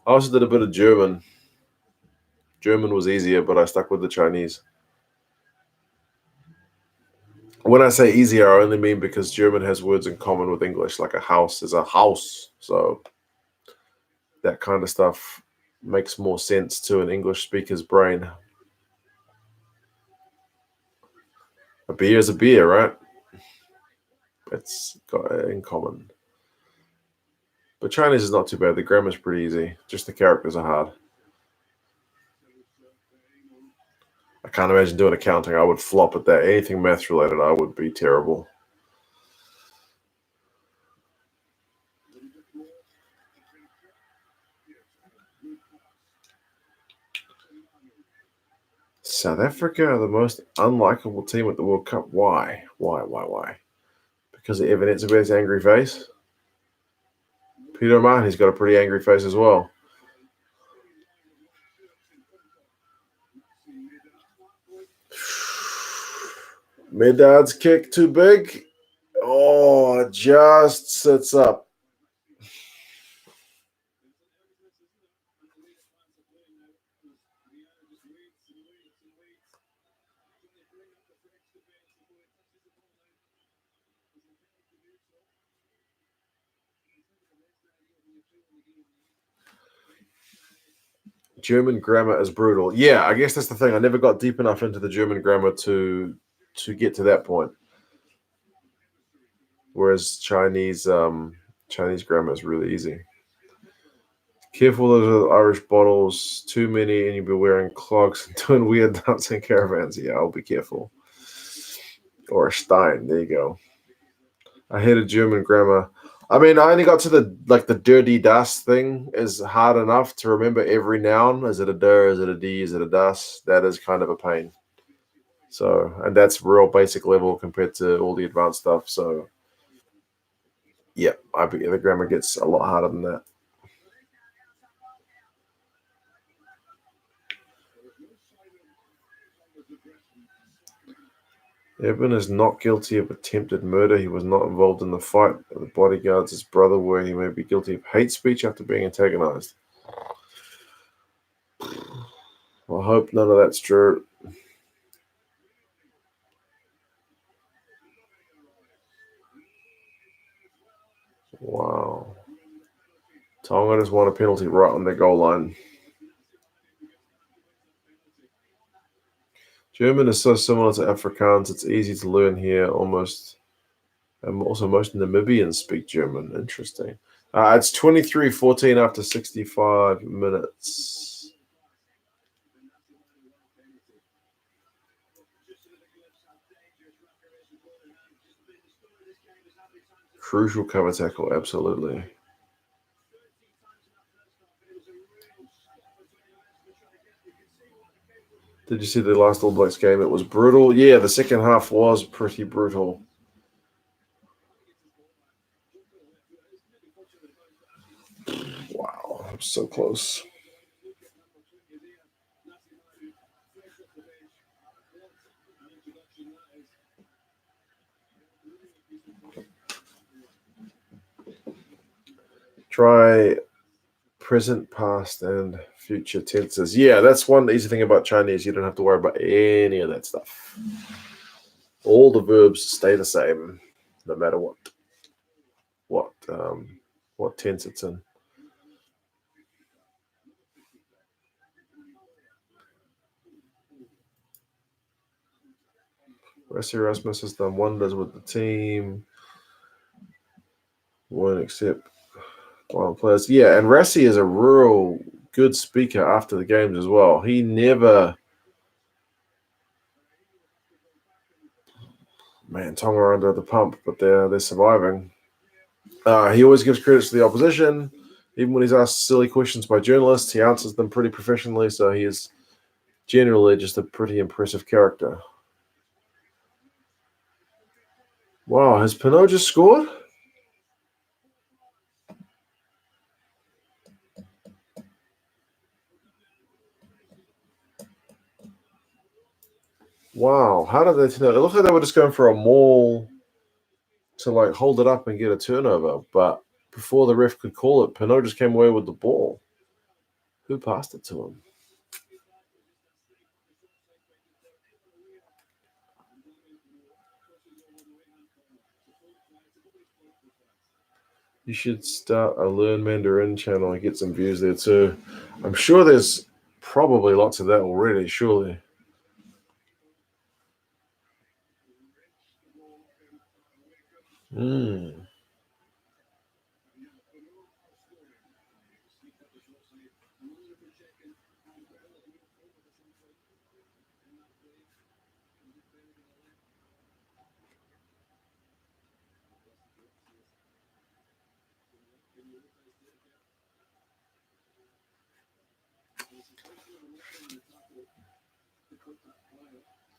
S1: I also did a bit of German. German was easier, but I stuck with the Chinese. When I say easier, I only mean because German has words in common with English, like a house is a house. So that kind of stuff makes more sense to an English speaker's brain. A beer is a beer, right? It's got in common. But Chinese is not too bad. The grammar's pretty easy. Just the characters are hard. I can't imagine doing accounting. I would flop at that. Anything math related, I would be terrible. South Africa are the most unlikable team at the World Cup. Why? Why? Because of Evan Etzebeth's angry face? Peter Martin's got a pretty angry face as well. Medard's kick too big. Oh, it just sits up. German grammar is brutal. Yeah, I guess that's the thing. I never got deep enough into the German grammar to get to that point. Whereas Chinese grammar is really easy. Careful of the Irish bottles. Too many, and you'll be wearing clogs and doing weird dancing caravans. Yeah, I'll be careful. Or a Stein. There you go. I hated German grammar. I mean, I only got to the dirty das thing is hard enough to remember every noun. Is it a der? Is it a d? Is it a das? That is kind of a pain. So, and that's real basic level compared to all the advanced stuff. So, yeah, the grammar gets a lot harder than that. Evan is not guilty of attempted murder. He was not involved in the fight. The bodyguards, his brother, where he may be guilty of hate speech after being antagonized. I hope none of that's true. Wow. Tonga just won a penalty right on their goal line. German is so similar to Afrikaans, it's easy to learn here almost. And also, most Namibians speak German. Interesting. It's 23-14 after 65 minutes. Crucial cover tackle, absolutely. Did you see the last All Blacks game? It was brutal. Yeah, the second half was pretty brutal. Wow, I'm so close. Try present, past, and future tenses. Yeah, that's one easy thing about Chinese. You don't have to worry about any of that stuff. All the verbs stay the same, no matter what tense it's in. Rassi Rasmus has done wonders with the team. Won't accept one players. Yeah, and Rassi is a real good speaker after the games as well. He never. Man, Tonga are under the pump, but they're surviving. He always gives credit to the opposition. Even when he's asked silly questions by journalists, he answers them pretty professionally. So he is generally just a pretty impressive character. Wow, has Pinot just scored? Wow, how did they turn it? It looked like they were just going for a maul to like hold it up and get a turnover, but before the ref could call it, Pinot just came away with the ball. Who passed it to him? You should start a Learn Mandarin channel and get some views there too. I'm sure there's probably lots of that already, surely.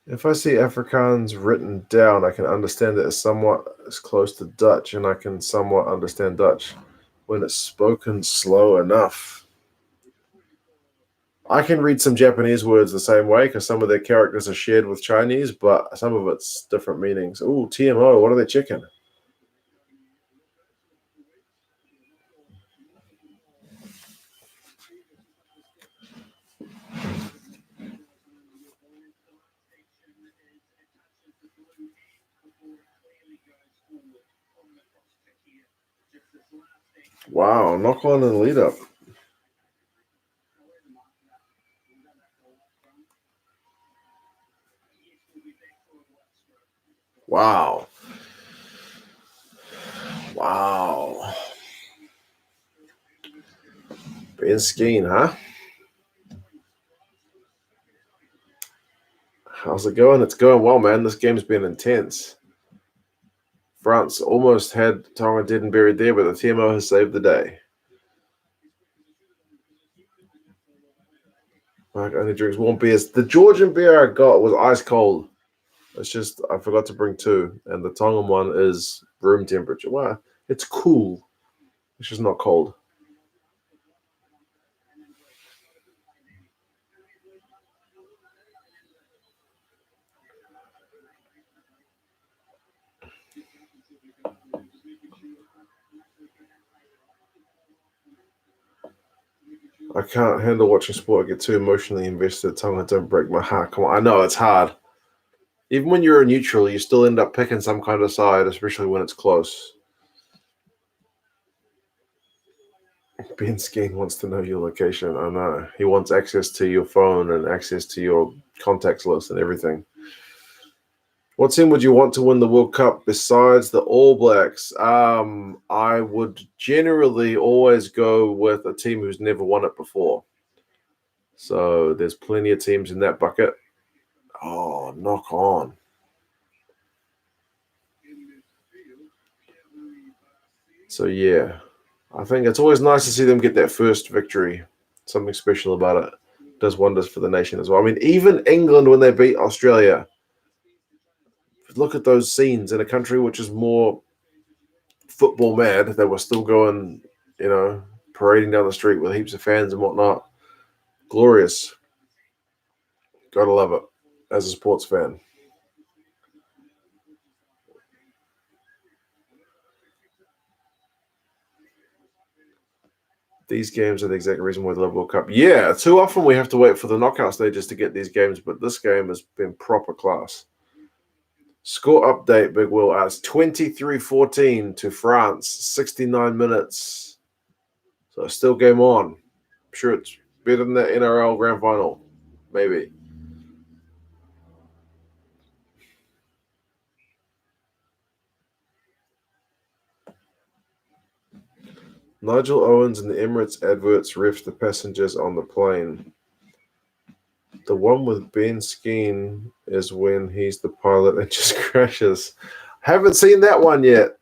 S1: If I see Afrikaans written down, I can understand it as somewhat as close to Dutch, and I can somewhat understand Dutch when it's spoken slow enough. I can read some Japanese words the same way because some of their characters are shared with Chinese, but some of it's different meanings. Ooh, TMO, what are they checking? Wow, knock on and lead up. Wow. Wow. Ben Skeen, huh? How's it going? It's going well, man. This game's been intense. France almost had Tonga dead and buried there, but the TMO has saved the day. Mark only drinks warm beers. The Georgian beer I got was ice cold. It's just I forgot to bring two, and the Tongan one is room temperature. Wow, it's cool. It's just not cold. I can't handle watching sport. I get too emotionally invested. Tonga don't break my heart. Come on, I know it's hard. Even when you're a neutral, you still end up picking some kind of side, especially when it's close. Ben Skeen wants to know your location. I know. He wants access to your phone and access to your contacts list and everything. What team would you want to win the World Cup besides the All Blacks? I would generally always go with a team who's never won it before. So there's plenty of teams in that bucket. Oh, knock on. So yeah, I think it's always nice to see them get that first victory. Something special about it. Does wonders for the nation as well. I mean, even England when they beat Australia, look at those scenes in a country which is more football mad. They were still going, parading down the street with heaps of fans and whatnot. Glorious. Gotta love it as a sports fan. These games are the exact reason why the love World Cup. Yeah, too often we have to wait for the knockout stages to get these games, but this game has been proper class. Score update, Big Will adds 23-14 to France, 69 minutes. So still game on. I'm sure it's better than the NRL Grand Final. Maybe. Nigel Owens and the Emirates adverts ref the passengers on the plane. The one with Ben Skeen is when he's the pilot and just crashes. Haven't seen that one yet.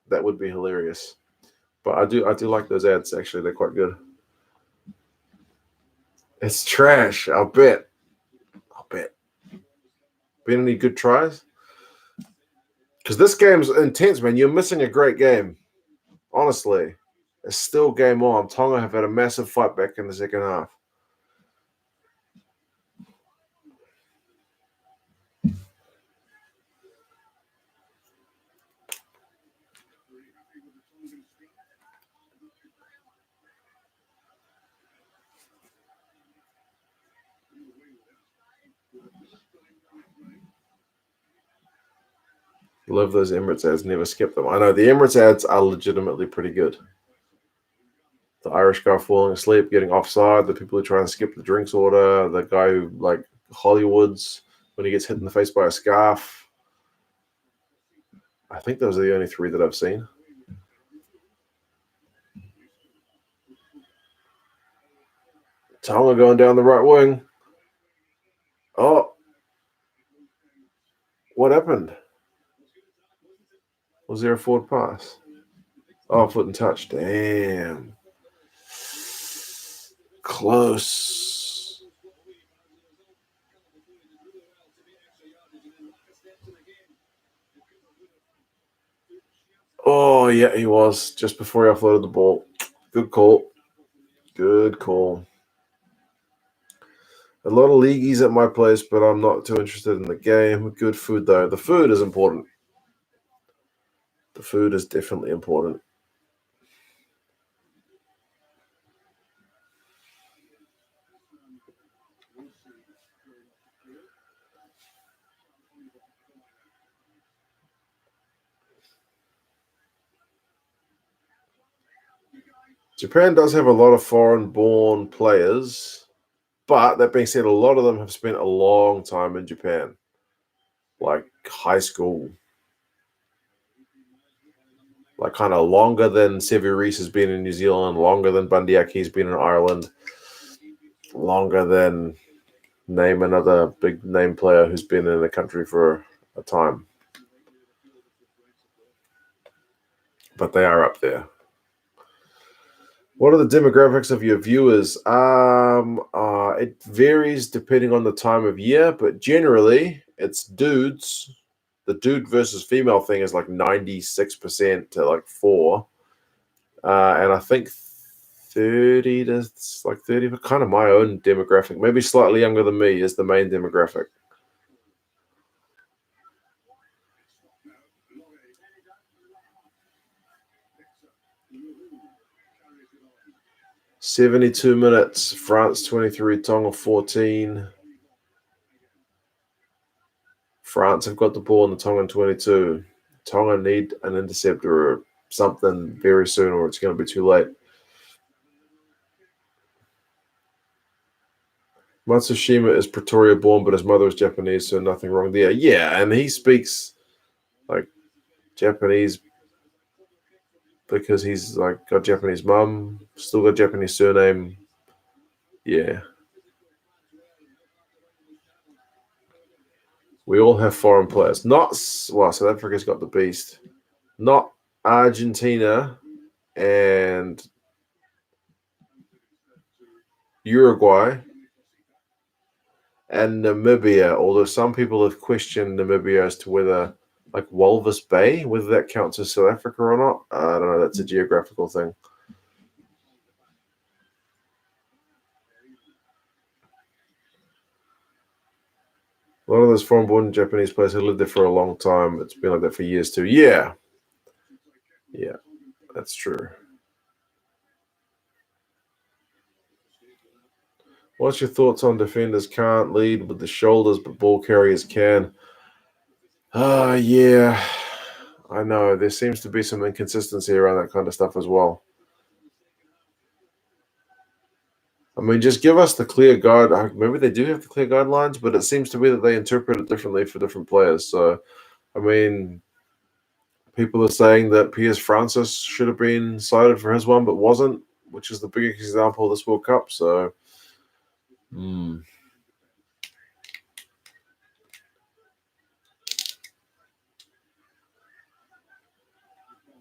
S1: That would be hilarious. But I do like those ads, actually. They're quite good. It's trash, I'll bet. Been any good tries? Because this game's intense, man. You're missing a great game. Honestly. It's still game on. Tonga have had a massive fight back in the second half. Love those Emirates ads. Never skip them. I know the Emirates ads are legitimately pretty good. The Irish guy falling asleep, getting offside, the people who try and skip the drinks order, the guy who, like, Hollywood's when he gets hit in the face by a scarf. I think those are the only 3 that I've seen. Tonga going down the right wing. Oh, what happened? Was there a forward pass? Oh, foot and touch. Damn. Close. Oh, yeah, he was just before he offloaded the ball. Good call. Good call. A lot of leagueies at my place, but I'm not too interested in the game. Good food, though. The food is important. The food is definitely important. Japan does have a lot of foreign-born players, but that being said, a lot of them have spent a long time in Japan, like high school, like kind of longer than Severis has been in New Zealand, longer than Bundyaki's been in Ireland, longer than name another big name player who's been in the country for a time. But they are up there. What are the demographics of your viewers? It varies depending on the time of year, but generally it's dudes. The dude versus female thing is like 96% to like 4. And I think 30 to like 30, but kind of my own demographic, maybe slightly younger than me, is the main demographic. "72 minutes, France 23, Tonga 14. France have got the ball in the Tongan 22. Tonga need an interceptor or something very soon, or it's going to be too late." Matsushima is Pretoria born, but his mother is Japanese, so nothing wrong there. Yeah, and he speaks like Japanese because he's like got Japanese mum, still got Japanese surname. Yeah. We all have foreign players. Not, well, South Africa's got the beast. Not Argentina and Uruguay and Namibia, although some people have questioned Namibia as to whether, like Walvis Bay, whether that counts as South Africa or not. I don't know. That's a geographical thing. A lot of those foreign-born Japanese players have lived there for a long time. It's been like that for years too. Yeah. Yeah, that's true. What's your thoughts on defenders can't lead with the shoulders, but ball carriers can? Yeah, I know. There seems to be some inconsistency around that kind of stuff as well. I mean, just give us the clear guide. Maybe they do have the clear guidelines, but it seems to be that they interpret it differently for different players. So, I mean, people are saying that Piers Francis should have been cited for his one, but wasn't, which is the biggest example of this World Cup. So,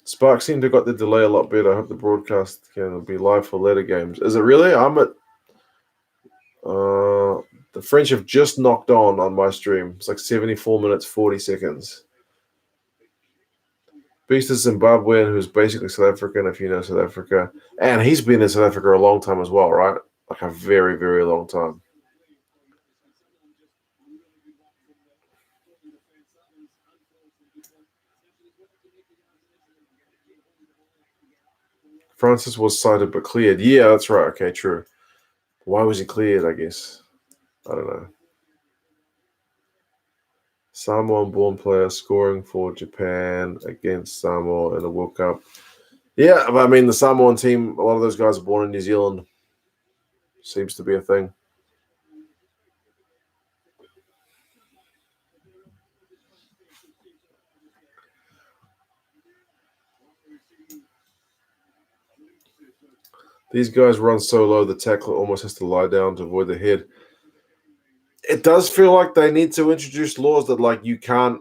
S1: Spark seemed to got the delay a lot better. I hope the broadcast can be live for later games. Is it really? I'm at the French have just knocked on my stream. It's like 74 minutes, 40 seconds. Beast is Zimbabwean, who's basically South African, if you know South Africa. And he's been in South Africa a long time as well, right? Like a very, very long time. Francis was cited but cleared. Yeah, that's right. Okay, true. Why was he cleared, I guess? I don't know. Samoan-born player scoring for Japan against Samoa in the World Cup. Yeah, but I mean, the Samoan team, a lot of those guys are born in New Zealand. Seems to be a thing. These guys run so low, the tackler almost has to lie down to avoid the head. It does feel like they need to introduce laws that, like, you can't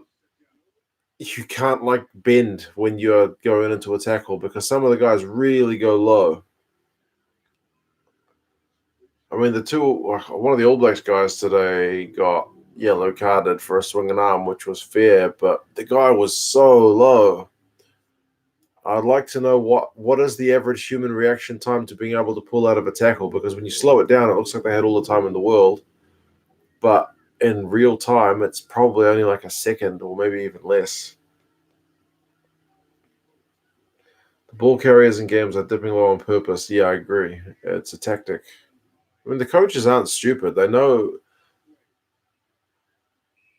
S1: like bend when you're going into a tackle, because some of the guys really go low. I mean, one of the All Blacks guys today got yellow carded for a swinging arm, which was fair, but the guy was so low. I'd like to know what is the average human reaction time to being able to pull out of a tackle, because when you slow it down, it looks like they had all the time in the world. But in real time, it's probably only like a second or maybe even less. The ball carriers in games are dipping low on purpose. Yeah, I agree. It's a tactic. I mean, the coaches aren't stupid. They know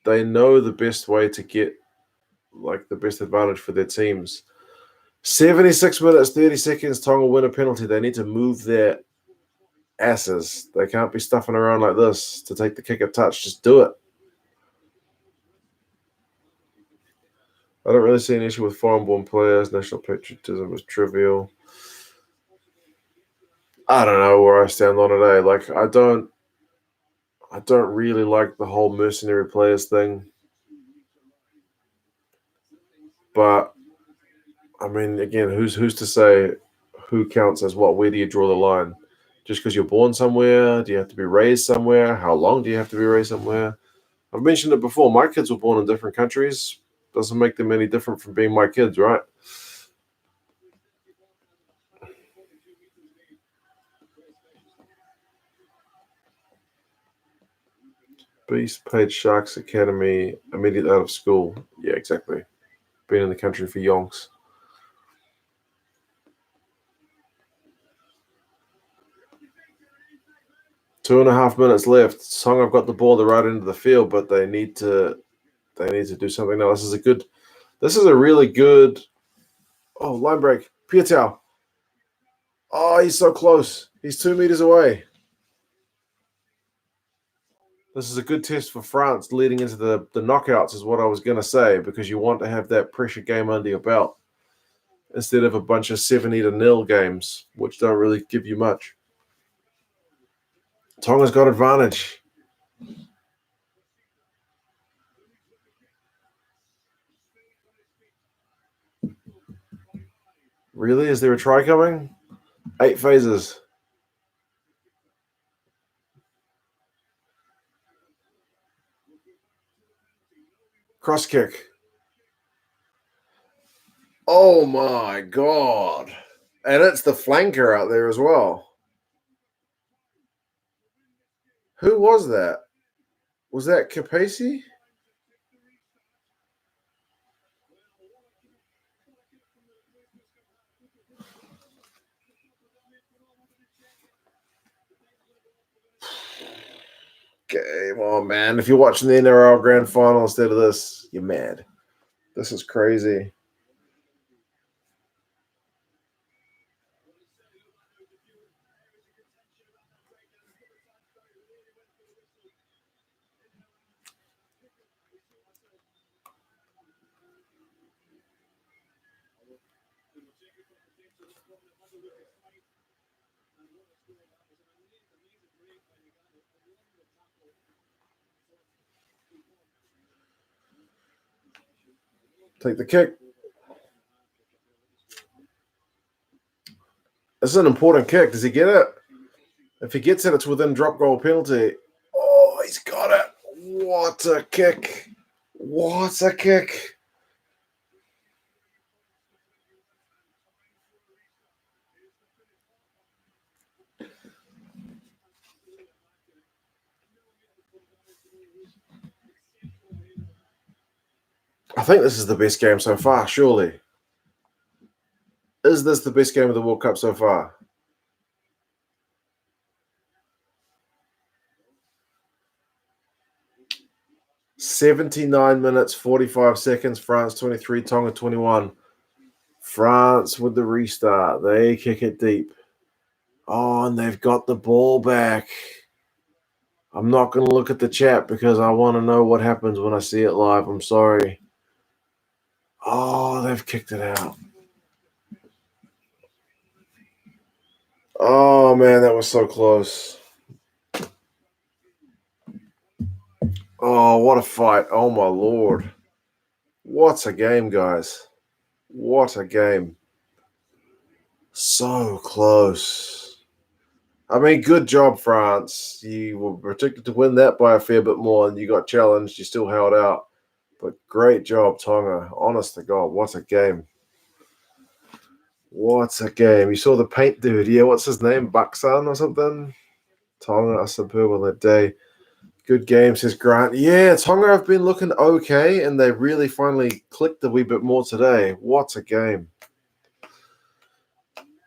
S1: the best way to get like the best advantage for their teams. 76 minutes, 30 seconds, Tonga win a penalty. They need to move their asses. They can't be stuffing around like this to take the kick at touch. Just do it. I don't really see an issue with foreign-born players. National patriotism is trivial. I don't know where I stand on today. Like, I don't really like the whole mercenary players thing. But I mean, again, who's to say who counts as what? Where do you draw the line? Just because you're born somewhere? Do you have to be raised somewhere? How long do you have to be raised somewhere? I've mentioned it before. My kids were born in different countries. Doesn't make them any different from being my kids, right? Beast paid Sharks Academy immediately out of school. Yeah, exactly. Been in the country for yonks. Two and a half minutes left. Song have got the ball the right end of the field, but they need to do something now. This is a really good line break. Pietau. Oh, he's so close. He's 2 meters away. This is a good test for France leading into the knockouts, is what I was going to say, because you want to have that pressure game under your belt instead of a bunch of 70-0 games, which don't really give you much. Tonga's got advantage. Really? Is there a try coming? 8 phases. Cross kick. Oh my God. And it's the flanker out there as well. Who was that? Was that Capesi? Come on, man. If you're watching the NRL Grand Final instead of this, you're mad. This is crazy. Take the kick. This is an important kick. Does he get it? If he gets it, it's within drop goal penalty. Oh, he's got it. What a kick. What a kick. I think this is the best game so far, surely. Is this the best game of the World Cup so far? 79 minutes, 45 seconds. France 23, Tonga 21. France with the restart. They kick it deep. Oh, and they've got the ball back. I'm not going to look at the chat because I want to know what happens when I see it live. I'm sorry. Oh, they've kicked it out. Oh, man, that was so close. Oh, what a fight. Oh, my Lord. What a game, guys. What a game. So close. I mean, good job, France. You were predicted to win that by a fair bit more, and you got challenged. You still held out. But great job, Tonga. Honest to God, what a game. What a game. You saw the paint dude. Yeah, what's his name? Buxan or something? Tonga are superb on that day. Good game, says Grant. Yeah, Tonga have been looking okay, and they really finally clicked a wee bit more today. What a game.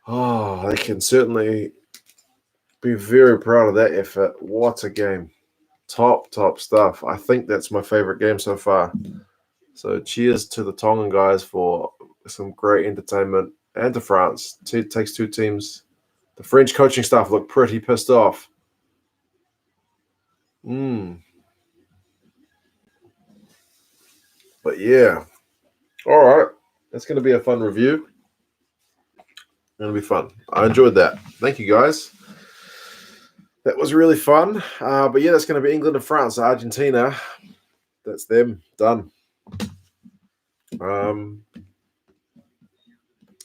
S1: Oh, they can certainly be very proud of that effort. What a game. Top stuff. I think that's my favorite game so far. So cheers to the Tongan guys for some great entertainment, and to France. It takes two teams. The French coaching staff look pretty pissed off. But yeah. All right. That's going to be a fun review. It'll be fun. I enjoyed that. Thank you, guys. That was really fun. But yeah, that's going to be England and France. Argentina, that's them. Done.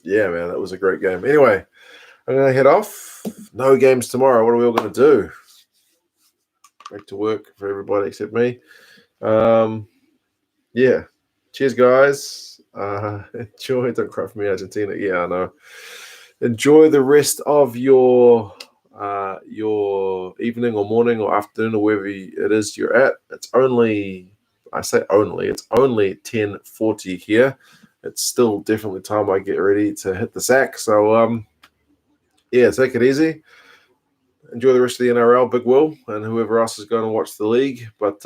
S1: Yeah, man, that was a great game. Anyway, I'm going to head off. No games tomorrow. What are we all going to do? Back to work for everybody except me. Yeah. Cheers, guys. Enjoy. Don't cry for me, Argentina. Yeah, I know. Enjoy the rest of your evening or morning or afternoon or wherever it is you're at. It's only 10:40 here. It's still definitely time I get ready to hit the sack. So yeah, take it easy. Enjoy the rest of the NRL, Big Will, and whoever else is going to watch the league. But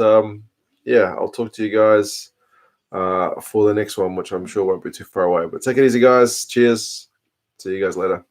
S1: yeah, I'll talk to you guys for the next one, which I'm sure won't be too far away. But take it easy, guys. Cheers. See you guys later.